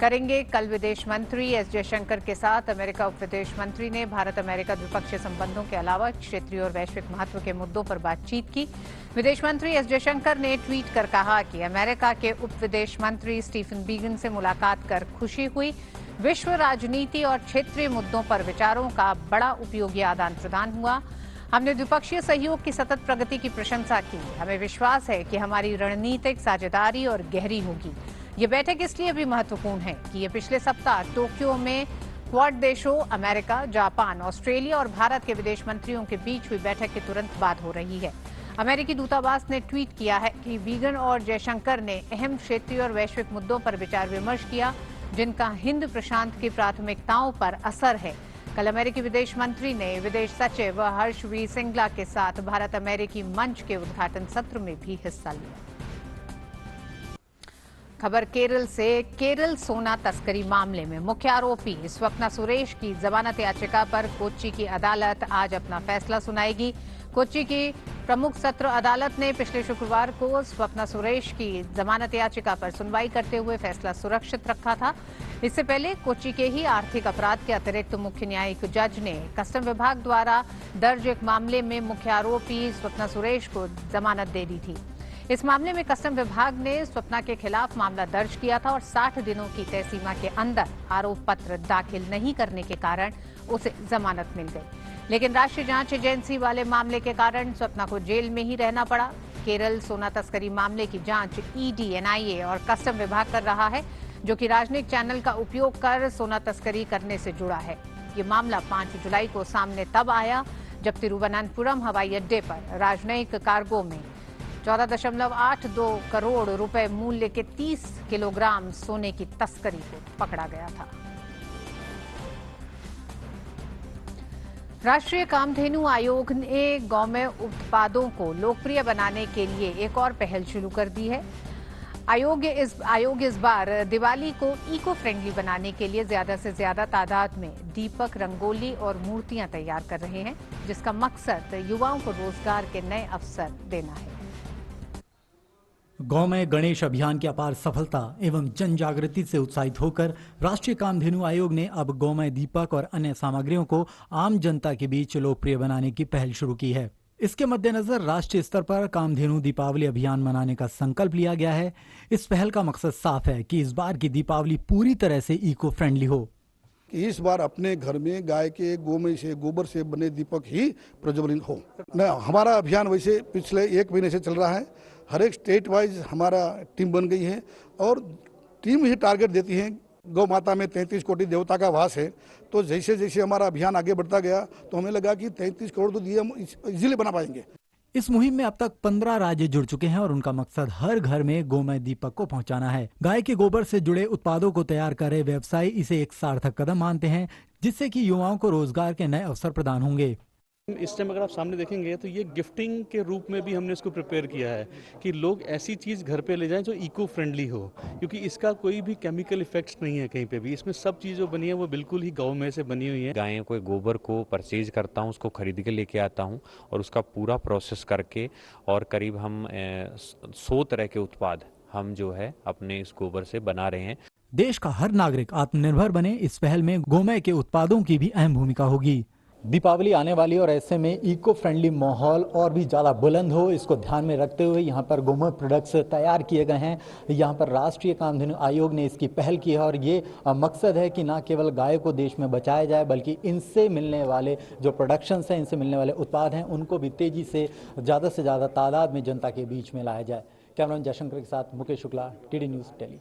करेंगे। कल विदेश मंत्री एस जयशंकर के साथ अमेरिका उप विदेश मंत्री ने भारत अमेरिका द्विपक्षीय संबंधों के अलावा क्षेत्रीय और वैश्विक महत्व के मुद्दों पर बातचीत की। विदेश मंत्री एस जयशंकर ने ट्वीट कर कहा कि अमेरिका के उप विदेश मंत्री स्टीफन बीगन से मुलाकात कर खुशी हुई। विश्व राजनीति और क्षेत्रीय मुद्दों पर विचारों का बड़ा उपयोगी आदान प्रदान हुआ। हमने द्विपक्षीय सहयोग की सतत प्रगति की प्रशंसा की। हमें विश्वास है कि हमारी रणनीतिक साझेदारी और गहरी होगी। ये बैठक इसलिए भी महत्वपूर्ण है कि ये पिछले सप्ताह टोक्यो में क्वाड देशों अमेरिका, जापान, ऑस्ट्रेलिया और भारत के विदेश मंत्रियों के बीच हुई बैठक के तुरंत बाद हो रही है। अमेरिकी दूतावास ने ट्वीट किया है कि बीगन और जयशंकर ने अहम क्षेत्रीय और वैश्विक मुद्दों पर विचार विमर्श किया, जिनका हिंद प्रशांत की प्राथमिकताओं पर असर है। कल अमेरिकी विदेश मंत्री ने विदेश सचिव हर्ष वी सिंगला के साथ भारत अमेरिकी मंच के उद्घाटन सत्र में भी हिस्सा लिया। खबर केरल से। केरल सोना तस्करी मामले में मुख्य आरोपी स्वप्ना सुरेश की जमानत याचिका पर कोच्चि की अदालत आज अपना फैसला सुनाएगी। कोच्चि की प्रमुख सत्र अदालत ने पिछले शुक्रवार को स्वप्ना सुरेश की जमानत याचिका पर सुनवाई करते हुए फैसला सुरक्षित रखा था। इससे पहले कोच्चि के ही आर्थिक अपराध के अतिरिक्त मुख्य न्यायिक जज ने कस्टम विभाग द्वारा दर्ज एक मामले में मुख्य आरोपी स्वप्ना सुरेश को जमानत दे दी थी। इस मामले में कस्टम विभाग ने स्वप्ना के खिलाफ मामला दर्ज किया था और 60 दिनों की तय सीमा के अंदर आरोप पत्र दाखिल नहीं करने के कारण उसे जमानत मिल गई। लेकिन राष्ट्रीय जांच एजेंसी वाले मामले के कारण स्वप्ना को जेल में ही रहना पड़ा। केरल सोना तस्करी मामले की जांच ईडी, एनआईए और कस्टम विभाग कर रहा है, जो कि राजनयिक चैनल का उपयोग कर सोना तस्करी करने से जुड़ा है। ये मामला 5 जुलाई को सामने तब आया जब तिरुवनंतपुरम हवाई अड्डे पर राजनयिक कार्गो में 14.82 करोड़ रुपए मूल्य के 30 किलोग्राम सोने की तस्करी को पकड़ा गया था। राष्ट्रीय कामधेनु आयोग ने गौमय उत्पादों को लोकप्रिय बनाने के लिए एक और पहल शुरू कर दी है। आयोग इस बार दिवाली को इको फ्रेंडली बनाने के लिए ज्यादा से ज्यादा तादाद में दीपक, रंगोली और मूर्तियां तैयार कर रहे हैं, जिसका मकसद युवाओं को रोजगार के नए अवसर देना है। गौमय गणेश अभियान की अपार सफलता एवं जन जागृति से उत्साहित होकर राष्ट्रीय कामधेनु आयोग ने अब गौमय दीपक और अन्य सामग्रियों को आम जनता के बीच लोकप्रिय बनाने की पहल शुरू की है। इसके मद्देनजर राष्ट्रीय स्तर पर कामधेनु दीपावली अभियान मनाने का संकल्प लिया गया है। इस पहल का मकसद साफ है कि इस बार की दीपावली पूरी तरह से इको फ्रेंडली हो। इस बार अपने घर में गाय के गोमय से गोबर से बने दीपक ही प्रज्वलित हो। हमारा अभियान वैसे पिछले 1 महीने से चल रहा है। हर एक स्टेट वाइज हमारा टीम बन गई है और टीम ही टारगेट देती है। गौ माता में 33 कोटि देवता का वास है, तो जैसे जैसे हमारा अभियान आगे बढ़ता गया तो हमें लगा कि 33 करोड़ तो दिए हम इजीली बना पाएंगे। इस मुहिम में अब तक 15 राज्य जुड़ चुके हैं और उनका मकसद हर घर में गोमय दीपक को पहुंचाना है। गाय के गोबर से जुड़े उत्पादों को तैयार कर रहे व्यवसायी इसे एक सार्थक कदम मानते हैं, जिससे कि युवाओं को रोजगार के नए अवसर प्रदान होंगे। इस टाइम अगर आप सामने देखेंगे तो ये गिफ्टिंग के रूप में भी हमने इसको प्रिपेयर किया है कि लोग ऐसी चीज़ घर पे ले जाएं जो इको फ्रेंडली हो, क्योंकि इसका कोई भी केमिकल इफेक्ट्स नहीं है कहीं पे भी। इसमें सब चीज़ जो बनी है वो बिल्कुल ही गाँव में से बनी हुई है। गायों को गोबर को परचेज करता हूँ, उसको खरीद के लेके आता हूँ और उसका पूरा प्रोसेस करके और करीब हम 100 तरह के उत्पाद हम जो है अपने इस गोबर से बना रहे हैं। देश का हर नागरिक आत्मनिर्भर बने, इस पहल में गोमय के उत्पादों की भी अहम भूमिका होगी। दीपावली आने वाली और ऐसे में इको फ्रेंडली माहौल और भी ज़्यादा बुलंद हो, इसको ध्यान में रखते हुए यहाँ पर गोमय प्रोडक्ट्स तैयार किए गए हैं। यहाँ पर राष्ट्रीय कामधेनु आयोग ने इसकी पहल की है और ये मकसद है कि ना केवल गाय को देश में बचाया जाए, बल्कि इनसे मिलने वाले जो प्रोडक्शंस हैं, इनसे मिलने वाले उत्पाद हैं, उनको भी तेज़ी से ज़्यादा तादाद में जनता के बीच में लाया जाए। कैमरामैन जयशंकर के साथ मुकेश शुक्ला, टीडी न्यूज़ दिल्ली।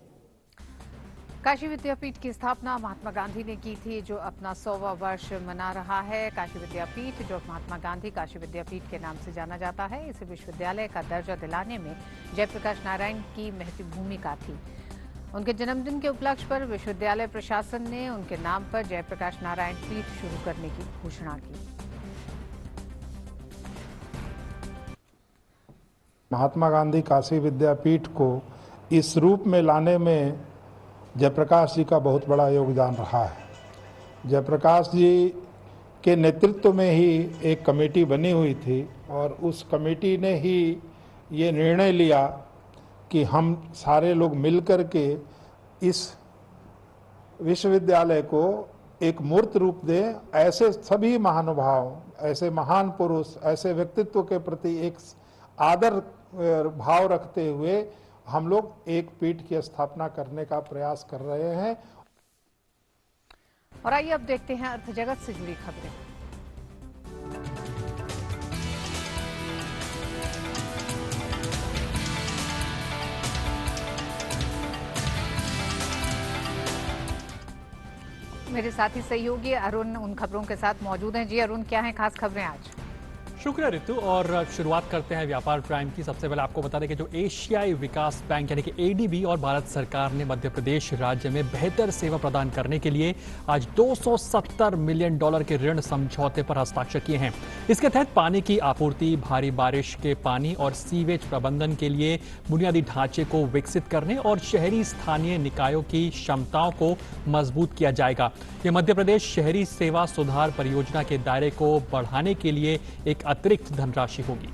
काशी विद्यापीठ की स्थापना महात्मा गांधी ने की थी, जो अपना 100वां वर्ष मना रहा है। काशी विद्यापीठ, जो महात्मा गांधी काशी विद्यापीठ के नाम से जाना जाता है, इसे विश्वविद्यालय का दर्जा दिलाने में जयप्रकाश नारायण की महत्वपूर्ण भूमिका थी। उनके जन्मदिन के उपलक्ष्य पर विश्वविद्यालय प्रशासन ने उनके नाम पर जयप्रकाश नारायण पीठ शुरू करने की घोषणा की। महात्मा गांधी काशी विद्यापीठ को इस रूप में लाने में जयप्रकाश जी का बहुत बड़ा योगदान रहा है। जयप्रकाश जी के नेतृत्व में ही एक कमेटी बनी हुई थी और उस कमेटी ने ही ये निर्णय लिया कि हम सारे लोग मिलकर के इस विश्वविद्यालय को एक मूर्त रूप दें। ऐसे सभी महानुभाव, ऐसे महान पुरुष, ऐसे व्यक्तित्व के प्रति एक आदर भाव रखते हुए हम लोग एक पीठ की स्थापना करने का प्रयास कर रहे हैं। और आइए अब देखते हैं अर्थ जगत से जुड़ी खबरें। मेरे साथी सहयोगी अरुण उन खबरों के साथ मौजूद हैं। जी अरुण, क्या हैं खास खबरें आज? शुक्रिया ऋतु, और शुरुआत करते हैं व्यापार प्राइम की। सबसे पहले आपको बता दें कि जो एशियाई विकास बैंक यानी कि एडीबी और भारत सरकार ने मध्य प्रदेश राज्य में बेहतर सेवा प्रदान करने के लिए आज $270 मिलियन के ऋण समझौते पर हस्ताक्षर किए हैं। इसके तहत पानी की आपूर्ति, भारी बारिश के पानी और सीवेज प्रबंधन के लिए बुनियादी ढांचे को विकसित करने और शहरी स्थानीय निकायों की क्षमताओं को मजबूत किया जाएगा। ये मध्य प्रदेश शहरी सेवा सुधार परियोजना के दायरे को बढ़ाने के लिए एक अतिरिक्त धनराशि होगी।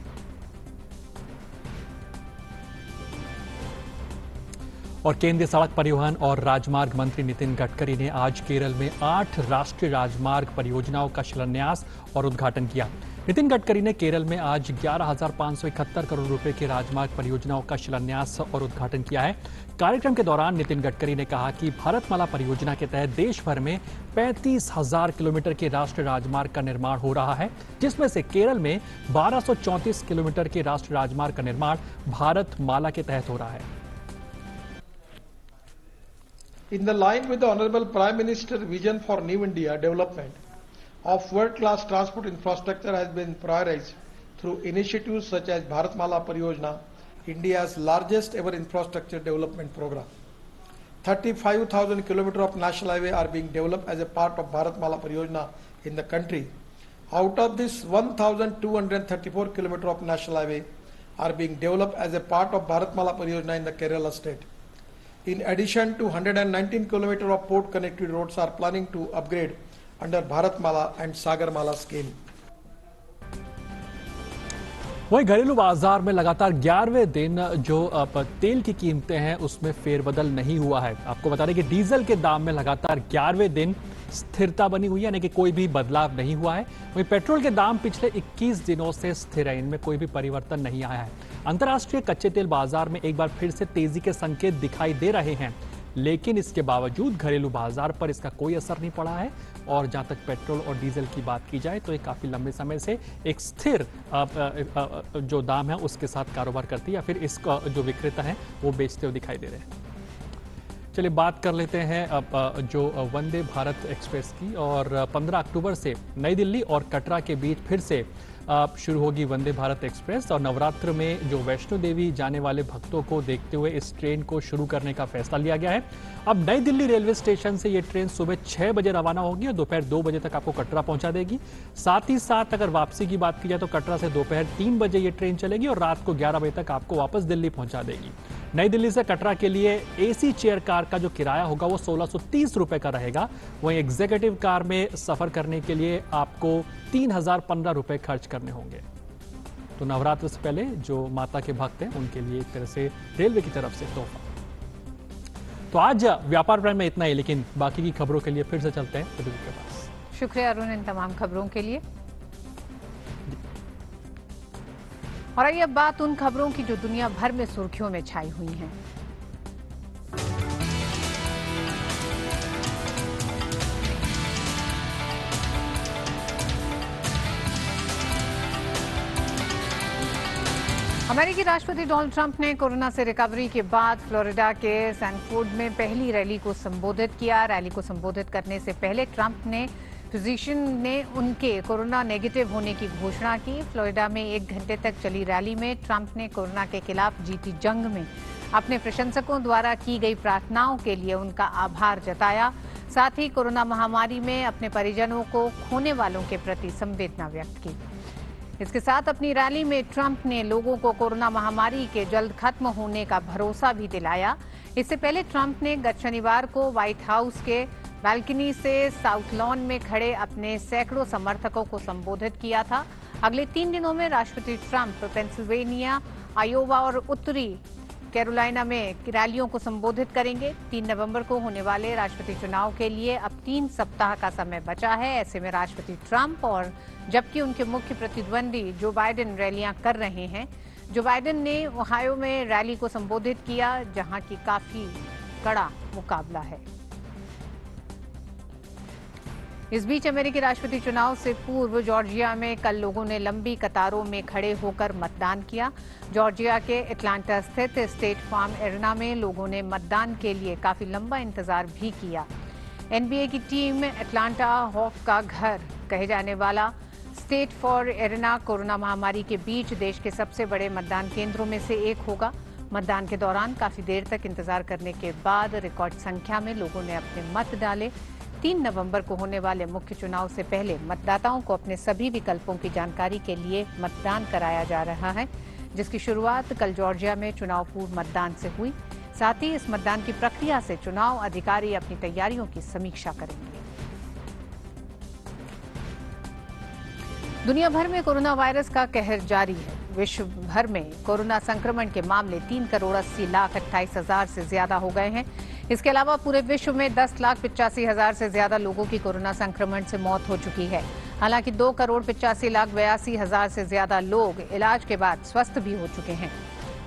और केंद्रीय सड़क परिवहन और राजमार्ग मंत्री नितिन गडकरी ने आज केरल में 8 राष्ट्रीय राजमार्ग परियोजनाओं का शिलान्यास और उद्घाटन किया। नितिन गडकरी ने केरल में आज 11,571 करोड़ रुपए की राजमार्ग परियोजनाओं का शिलान्यास और उद्घाटन किया है। कार्यक्रम के दौरान नितिन गडकरी ने कहा कि भारतमाला परियोजना के तहत देश भर में 35,000 किलोमीटर के राष्ट्रीय राजमार्ग का निर्माण हो रहा है, जिसमें से केरल में 1234 किलोमीटर के राष्ट्रीय राजमार्ग का निर्माण भारतमाला के तहत हो रहा है। In the line with the Honorable Prime Minister's vision for New India development of world-class transport infrastructure has been prioritized through initiatives such as Bharatmala Pariyojana, India's largest ever infrastructure development program. 35,000 kilometers of national highway are being developed as a part of Bharatmala Pariyojana in the country. Out of this, 1,234 kilometers of national highway are being developed as a part of Bharatmala Pariyojana in the Kerala state. In addition to 119 kilometers of port connected roads are planning to upgrade under Bharatmala and Sagarmala scheme. वहीं घरेलू बाजार में लगातार 11वें दिन जो तेल की कीमतें हैं उसमें फेरबदल नहीं हुआ है। आपको बता दें कि डीजल के दाम में लगातार 11वें दिन स्थिरता बनी हुई है, यानी कि कोई भी बदलाव नहीं हुआ है। वहीं पेट्रोल के दाम पिछले 21 दिनों से स्थिर है, इनमें कोई भी परिवर्तन नहीं आया है। अंतर्राष्ट्रीय कच्चे तेल बाजार में एक बार फिर से तेजी के संकेत दिखाई दे रहे हैं, लेकिन इसके बावजूद घरेलू बाजार पर इसका कोई असर नहीं पड़ा है। और जहां तक पेट्रोल और डीजल की बात की जाए तो ये काफी लंबे समय से एक स्थिर जो दाम है उसके साथ कारोबार करती है, या फिर इसका जो विक्रेता है वो बेचते हुए दिखाई दे रहे हैं। चलिए बात कर लेते हैं अब जो वंदे भारत एक्सप्रेस की। और 15 अक्टूबर से नई दिल्ली और कटरा के बीच फिर से शुरू होगी वंदे भारत एक्सप्रेस। और नवरात्र में जो वैष्णो देवी जाने वाले भक्तों को देखते हुए इस ट्रेन को शुरू करने का फैसला लिया गया है। अब नई दिल्ली रेलवे स्टेशन से ये ट्रेन सुबह 6 बजे रवाना होगी और दोपहर 2 बजे तक आपको कटरा पहुंचा देगी। साथ ही साथ अगर वापसी की बात की जाए तो कटरा से दोपहर 3 बजे ये ट्रेन चलेगी और रात को 11 बजे तक आपको वापस दिल्ली पहुंचा देगी। नई दिल्ली से कटरा के लिए एसी चेयर कार का जो किराया होगा वो 1630 रुपए का रहेगा। वहीं एग्जीक्यूटिव कार में सफर करने के लिए आपको 3015 रुपए खर्च करने होंगे। तो नवरात्र से पहले जो माता के भक्त हैं उनके लिए एक तरह से रेलवे की तरफ से तोहफा। तो आज व्यापार प्राइम में इतना ही, लेकिन बाकी की खबरों के लिए फिर से चलते हैं प्रदीप के पास। शुक्रिया अरुण इन तमाम खबरों के लिए। और आइए अब बात उन खबरों की जो दुनिया भर में सुर्खियों में छाई हुई हैं। अमेरिकी राष्ट्रपति डोनाल्ड ट्रंप ने कोरोना से रिकवरी के बाद फ्लोरिडा के सैनफोर्ड में पहली रैली को संबोधित किया। रैली को संबोधित करने से पहले ट्रंप ने फिजिशियन ने उनके कोरोना नेगेटिव होने की घोषणा की। फ्लोरिडा में 1 घंटे तक चली रैली में ट्रंप ने कोरोना के खिलाफ जीती जंग में अपने प्रशंसकों द्वारा की गई प्रार्थनाओं के लिए उनका आभार जताया। साथ ही कोरोना महामारी में अपने परिजनों को खोने वालों के प्रति संवेदना व्यक्त की। इसके साथ अपनी रैली में ट्रंप ने लोगों को कोरोना महामारी के जल्द खत्म होने का भरोसा भी दिलाया। इससे पहले ट्रंप ने गत शनिवार को व्हाइट हाउस के बालकनी से साउथ लॉन में खड़े अपने सैकड़ों समर्थकों को संबोधित किया था। अगले 3 दिनों में राष्ट्रपति ट्रंप पेंसिल्वेनिया, आयोवा और उत्तरी कैरोलिना में रैलियों को संबोधित करेंगे। 3 नवंबर को होने वाले राष्ट्रपति चुनाव के लिए अब 3 सप्ताह का समय बचा है। ऐसे में राष्ट्रपति ट्रंप और जबकि उनके मुख्य प्रतिद्वंदी जो बाइडेन रैलियां कर रहे हैं। जो बाइडेन ने ओहायो में रैली को संबोधित किया, जहां की काफी कड़ा मुकाबला है। इस बीच अमेरिकी राष्ट्रपति चुनाव से पूर्व जॉर्जिया में कल लोगों ने लंबी कतारों में खड़े होकर मतदान किया। जॉर्जिया के एटलांटा स्थित स्टेट फार्म एरिना में लोगों ने मतदान के लिए काफी लंबा इंतजार भी किया। एनबीए की टीम एटलांटा हॉक का घर कहे जाने वाला स्टेट फॉर एरिना कोरोना महामारी के बीच देश के सबसे बड़े मतदान केंद्रों में से एक होगा। मतदान के दौरान काफी देर तक इंतजार करने के बाद रिकॉर्ड संख्या में लोगों ने अपने मत डाले। 3 नवंबर को होने वाले मुख्य चुनाव से पहले मतदाताओं को अपने सभी विकल्पों की जानकारी के लिए मतदान कराया जा रहा है, जिसकी शुरुआत कल जॉर्जिया में चुनाव पूर्व मतदान से हुई। साथ ही इस मतदान की प्रक्रिया से चुनाव अधिकारी अपनी तैयारियों की समीक्षा करेंगे। दुनिया भर में कोरोना वायरस का कहर जारी है। विश्व भर में कोरोना संक्रमण के मामले 3,80,28,000 से ज्यादा हो गए हैं। इसके अलावा पूरे विश्व में 10,85,000 से ज्यादा लोगों की कोरोना संक्रमण से मौत हो चुकी है। हालांकि 2,85,82,000 से ज्यादा लोग इलाज के बाद स्वस्थ भी हो चुके हैं।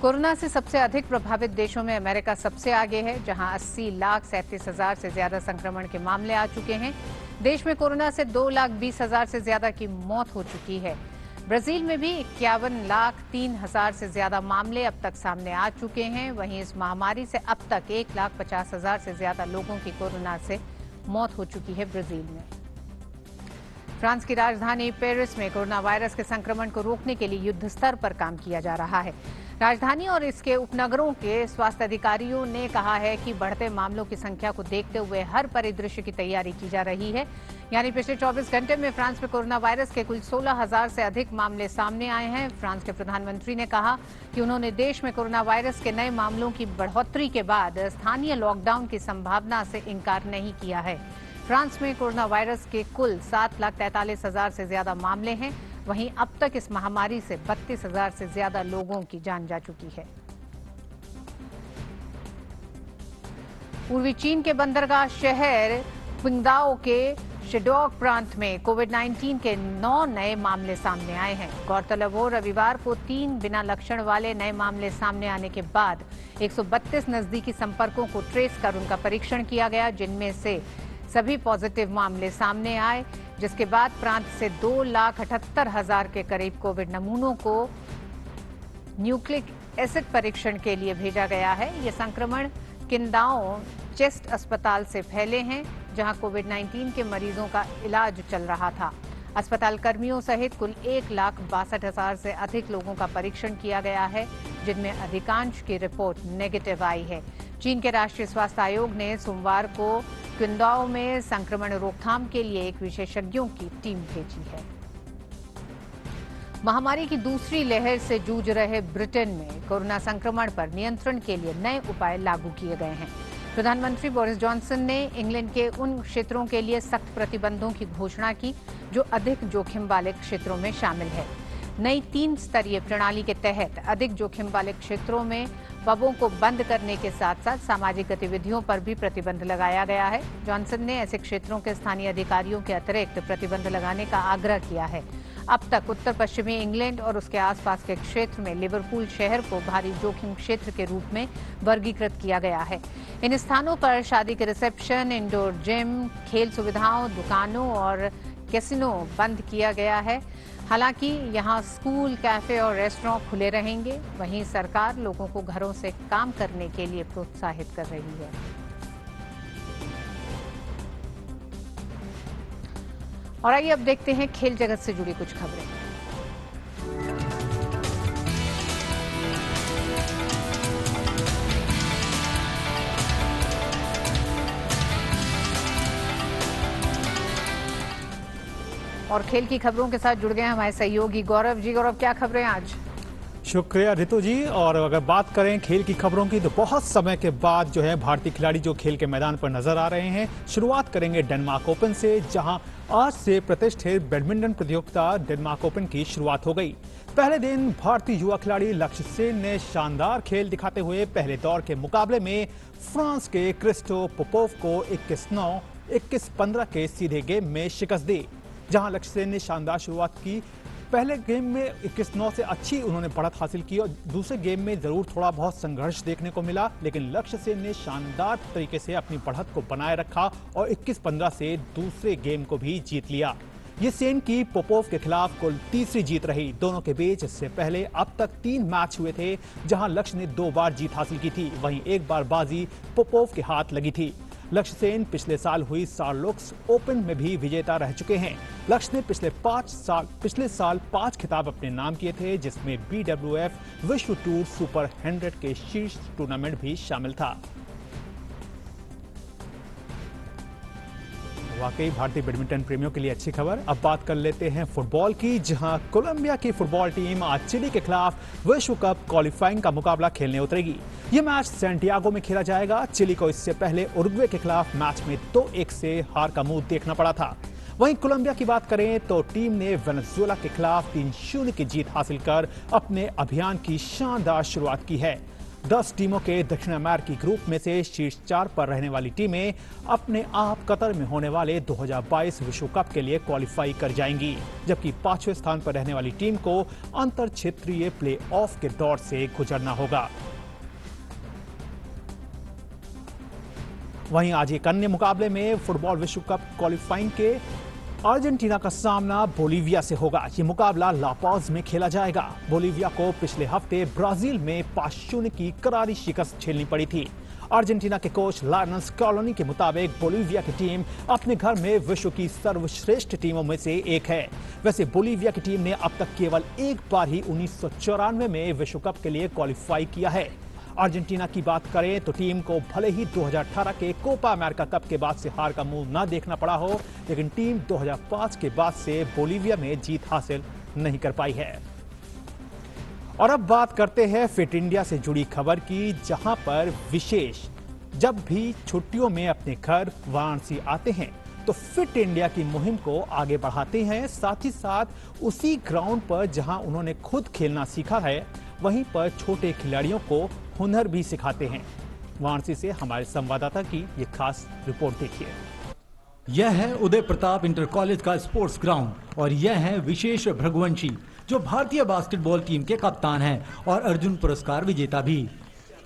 कोरोना से सबसे अधिक प्रभावित देशों में अमेरिका सबसे आगे है, जहां 80,37,000 से ज्यादा संक्रमण के मामले आ चुके हैं। देश में कोरोना से 2,20,000 से ज्यादा की मौत हो चुकी है। ब्राजील में भी 51,03,000 से ज्यादा मामले अब तक सामने आ चुके हैं। वहीं इस महामारी से अब तक 1,50,000 से ज्यादा लोगों की कोरोना से मौत हो चुकी है ब्राजील में। फ्रांस की राजधानी पेरिस में कोरोना वायरस के संक्रमण को रोकने के लिए युद्ध स्तर पर काम किया जा रहा है। राजधानी और इसके उपनगरों के स्वास्थ्य अधिकारियों ने कहा है कि बढ़ते मामलों की संख्या को देखते हुए हर परिदृश्य की तैयारी की जा रही है। यानी पिछले 24 घंटे में फ्रांस में कोरोना वायरस के कुल 16,000 से अधिक मामले सामने आए हैं। फ्रांस के प्रधानमंत्री ने कहा कि उन्होंने देश में कोरोना वायरस के नए मामलों की बढ़ोतरी के बाद स्थानीय लॉकडाउन की संभावना से इनकार नहीं किया है। फ्रांस में कोरोना वायरस के कुल 7,43,000 से ज्यादा मामले हैं। वहीं अब तक इस महामारी से 32,000 से ज्यादा लोगों की जान जा चुकी है। पूर्वी चीन के बंदरगाह शहर क्विंगदाओ के शेडोक प्रांत में कोविड-19 के 9 नए मामले सामने आए हैं। गौरतलब हो, रविवार को 3 बिना लक्षण वाले नए मामले सामने आने के बाद 132 नजदीकी संपर्कों को ट्रेस कर उनका परीक्षण किया गया, जिनमें से सभी पॉजिटिव मामले सामने आए, जिसके बाद प्रांत से 2,78,000 के करीब कोविड नमूनों को न्यूक्लिक एसिड परीक्षण के लिए भेजा गया है। ये संक्रमण किंगदाओ चेस्ट अस्पताल से फैले हैं, जहां कोविड-19 के मरीजों का इलाज चल रहा था। अस्पताल कर्मियों सहित कुल 1,62,000 से अधिक लोगों का परीक्षण किया गया है, जिनमें अधिकांश की रिपोर्ट नेगेटिव आई है। चीन के राष्ट्रीय स्वास्थ्य आयोग ने सोमवार को क्विंगदाओ में संक्रमण रोकथाम के लिए एक विशेषज्ञों की टीम भेजी है। महामारी की दूसरी लहर से जूझ रहे ब्रिटेन में कोरोना संक्रमण पर नियंत्रण के लिए नए उपाय लागू किए गए हैं। प्रधानमंत्री बोरिस जॉनसन ने इंग्लैंड के उन क्षेत्रों के लिए सख्त प्रतिबंधों की घोषणा की जो अधिक जोखिम वाले क्षेत्रों में शामिल है। नई 3 स्तरीय प्रणाली के तहत अधिक जोखिम वाले क्षेत्रों में पबों को बंद करने के साथ साथ सामाजिक गतिविधियों पर भी प्रतिबंध लगाया गया है। जॉनसन ने ऐसे क्षेत्रों के स्थानीय अधिकारियों के अतिरिक्त प्रतिबंध लगाने का आग्रह किया है। अब तक उत्तर पश्चिमी इंग्लैंड और उसके आसपास के क्षेत्र में लिवरपूल शहर को भारी जोखिम क्षेत्र के रूप में वर्गीकृत किया गया है। इन स्थानों पर शादी के रिसेप्शन, इंडोर जिम, खेल सुविधाओं, दुकानों और कैसीनो बंद किया गया है। हालांकि यहां स्कूल, कैफे और रेस्टोरेंट खुले रहेंगे। वहीं सरकार लोगों को घरों से काम करने के लिए प्रोत्साहित कर रही है। और आइए अब देखते हैं खेल जगत से जुड़ी कुछ खबरें। और खेल की खबरों के साथ जुड़ गए हमारे सहयोगी गौरव जी। गौरव, क्या खबरें आज? शुक्रिया रितु जी। और अगर बात करें खेल की खबरों की, तो बहुत समय के बाद जो है भारतीय खिलाड़ी जो खेल के मैदान पर नजर आ रहे हैं। शुरुआत करेंगे डेनमार्क ओपन से, जहां आज से प्रतिष्ठित बैडमिंटन प्रतियोगिता डेनमार्क ओपन की शुरुआत हो गई। पहले दिन भारतीय युवा खिलाड़ी लक्ष्य सेन ने शानदार खेल दिखाते हुए पहले दौर के मुकाबले में फ्रांस के क्रिस्टो पोपोव को 21-9, 21-15 के सीधे गेम में शिकस्त दी। जहां लक्ष्य सेन ने शानदार शुरुआत की, पहले गेम में 21-9 से अच्छी उन्होंने बढ़त हासिल की और दूसरे गेम में जरूर थोड़ा बहुत संघर्ष देखने को मिला, लेकिन लक्ष्य सेन ने शानदार तरीके से अपनी बढ़त को बनाए रखा और 21-15 से दूसरे गेम को भी जीत लिया। ये सेन की पोपोव के खिलाफ कुल तीसरी जीत रही। दोनों के बीच इससे पहले अब तक 3 मैच हुए थे, जहां लक्ष्य ने 2 बार जीत हासिल की थी, वहीं 1 बार बाजी पोपोव के हाथ लगी थी। लक्ष्य सेन पिछले साल हुई सार्लोक्स ओपन में भी विजेता रह चुके हैं। लक्ष्य ने पिछले साल 5 खिताब अपने नाम किए थे, जिसमें BWF विश्व टूर सुपर 100 के शीर्ष टूर्नामेंट भी शामिल था। वाकई भारतीय बैडमिंटन प्रेमियों के लिए अच्छी खबर। अब बात कर लेते हैं फुटबॉल की, जहां कोलंबिया की फुटबॉल टीम आज चिली के खिलाफ विश्व कप क्वालिफाइंग का मुकाबला खेलने उतरेगी। यह मैच सैंटियागो में खेला जाएगा। चिली को इससे पहले उरुग्वे के खिलाफ मैच में 2-1 से हार का मुंह देखना पड़ा था। वहीं कोलंबिया की बात करें तो टीम ने वेनेजुएला के खिलाफ 3-0 की जीत हासिल कर अपने अभियान की शानदार शुरुआत की है। 10 टीमों के दक्षिण अमेरिकी ग्रुप में से शीर्ष 4 पर रहने वाली टीमें अपने आप कतर में होने वाले 2022 विश्व कप के लिए क्वालिफाई कर जाएंगी, जबकि 5वें स्थान पर रहने वाली टीम को अंतर क्षेत्रीय प्ले ऑफ के दौर से गुजरना होगा। वहीं आज एक अन्य मुकाबले में फुटबॉल विश्व कप क्वालिफाइंग के अर्जेंटीना का सामना बोलीविया से होगा। ये मुकाबला लापाज में खेला जाएगा। बोलीविया को पिछले हफ्ते ब्राजील में 5-0 की करारी शिकस्त झेलनी पड़ी थी। अर्जेंटीना के कोच लायनल स्कैलोनी के मुताबिक बोलीविया की टीम अपने घर में विश्व की सर्वश्रेष्ठ टीमों में से एक है। वैसे बोलीविया की टीम ने अब तक केवल एक बार ही 1994 में विश्व कप के लिए क्वालिफाई किया है। अर्जेंटीना की बात करें तो टीम को भले ही 2018 के कोपा अमेरिका कप के बाद से हार का मुंह न देखना पड़ा हो, लेकिन टीम 2005 के बाद से बोलीविया में जीत हासिल नहीं कर पाई है। और अब बात करते हैं फिट इंडिया से जुड़ी खबर की, जहां पर विशेष जब भी छुट्टियों में अपने घर वाराणसी आते हैं तो फिट इंडिया की मुहिम को आगे बढ़ाते हैं। साथ ही साथ उसी ग्राउंड पर जहां उन्होंने खुद खेलना सीखा है, वहीं पर छोटे खिलाड़ियों को हुनर भी सिखाते हैं। वाराणसी से हमारे संवाददाता की ये खास रिपोर्ट देखिए। यह है उदय प्रताप इंटर कॉलेज का स्पोर्ट्स ग्राउंड और यह है विशेष भृगुवंशी, जो भारतीय बास्केटबॉल टीम के कप्तान हैं और अर्जुन पुरस्कार विजेता भी।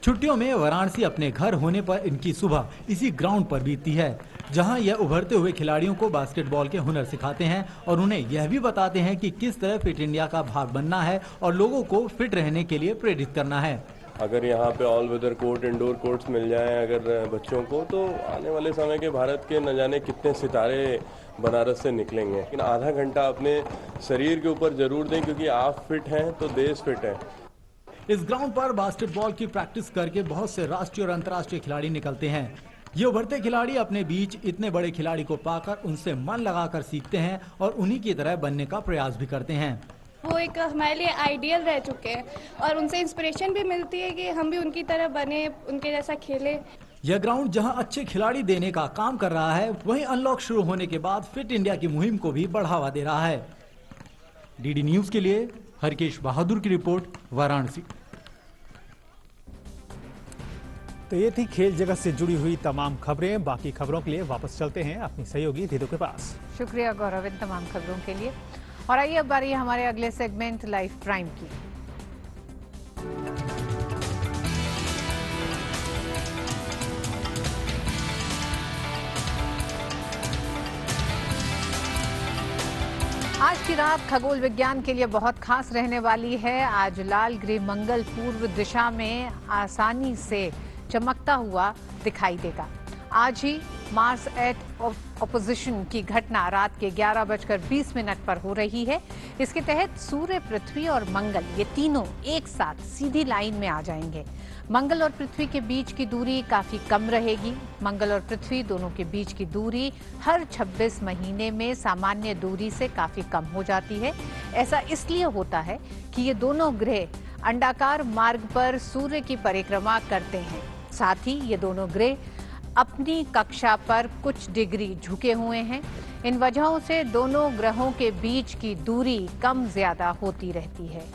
छुट्टियों में वाराणसी अपने घर होने पर इनकी सुबह इसी ग्राउंड पर बीतती है, जहां यह उभरते हुए खिलाड़ियों को बास्केटबॉल के हुनर सिखाते हैं और उन्हें यह भी बताते हैं कि किस तरह फिट इंडिया का भाग बनना है और लोगों को फिट रहने के लिए प्रेरित करना है। अगर यहाँ पे all weather court, indoor courts मिल जाएं अगर बच्चों को, तो आने वाले समय के भारत के न जाने कितने सितारे बनारस से निकलेंगे। लेकिन आधा घंटा अपने शरीर के ऊपर जरूर दें, क्योंकि आप फिट हैं तो देश फिट है। इस ग्राउंड पर बास्केटबॉल की प्रैक्टिस करके बहुत से राष्ट्रीय और अंतर्राष्ट्रीय खिलाड़ी निकलते हैं। ये उभरते खिलाड़ी अपने बीच इतने बड़े खिलाड़ी को पाकर उनसे मन लगाकर सीखते हैं और उन्हीं की तरह बनने का प्रयास भी करते हैं। वो एक हमारे लिए आइडियल रह चुके हैं और उनसे इंस्पिरेशन भी मिलती है कि हम भी उनकी तरह बने, उनके जैसा खेले। यह ग्राउंड जहां अच्छे खिलाड़ी देने का काम कर रहा है, वहीं अनलॉक शुरू होने के बाद फिट इंडिया की मुहिम को भी बढ़ावा दे रहा है। डीडी न्यूज के लिए हरकेश बहादुर की रिपोर्ट, वाराणसी। तो ये थी खेल जगत से जुड़ी हुई तमाम खबरें। बाकी खबरों के लिए वापस चलते हैं अपनी सहयोगी दीदू के पास। शुक्रिया गौरव इन तमाम खबरों के लिए। और आइए अब बारी हमारे अगले सेगमेंट लाइव प्राइम की। आज की रात खगोल विज्ञान के लिए बहुत खास रहने वाली है। आज लाल ग्रह मंगल पूर्व दिशा में आसानी से चमकता हुआ दिखाई देगा। आज ही मार्स एट ऑपोजिशन की घटना रात के 11:20 पर हो रही है। इसके तहत सूर्य, पृथ्वी और मंगल ये तीनों एक साथ सीधी लाइन में आ जाएंगे। मंगल और पृथ्वी के बीच की दूरी काफी कम रहेगी। मंगल और पृथ्वी दोनों के बीच की दूरी हर 26 महीने में सामान्य दूरी से काफी कम हो जाती है। ऐसा इसलिए होता है कि ये दोनों ग्रह अंडाकार मार्ग पर सूर्य की परिक्रमा करते हैं। साथ ही ये दोनों ग्रह अपनी कक्षा पर कुछ डिग्री झुके हुए हैं। इन वजहों से दोनों ग्रहों के बीच की दूरी कम ज्यादा होती रहती है।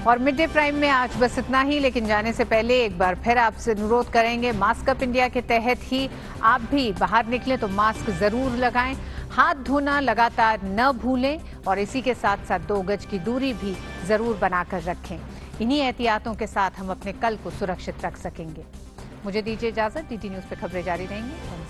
और मिड डे प्राइम में आज बस इतना ही, लेकिन जाने से पहले एक बार फिर आपसे अनुरोध करेंगे, मास्क अप इंडिया के तहत ही आप भी बाहर निकलें तो मास्क जरूर लगाएं, हाथ धोना लगातार न भूलें और इसी के साथ साथ 2 गज की दूरी भी जरूर बनाकर रखें। इन्हीं एहतियातों के साथ हम अपने कल को सुरक्षित रख सकेंगे। मुझे दीजिए इजाजत। डीडी न्यूज पे खबरें जारी रहेंगी।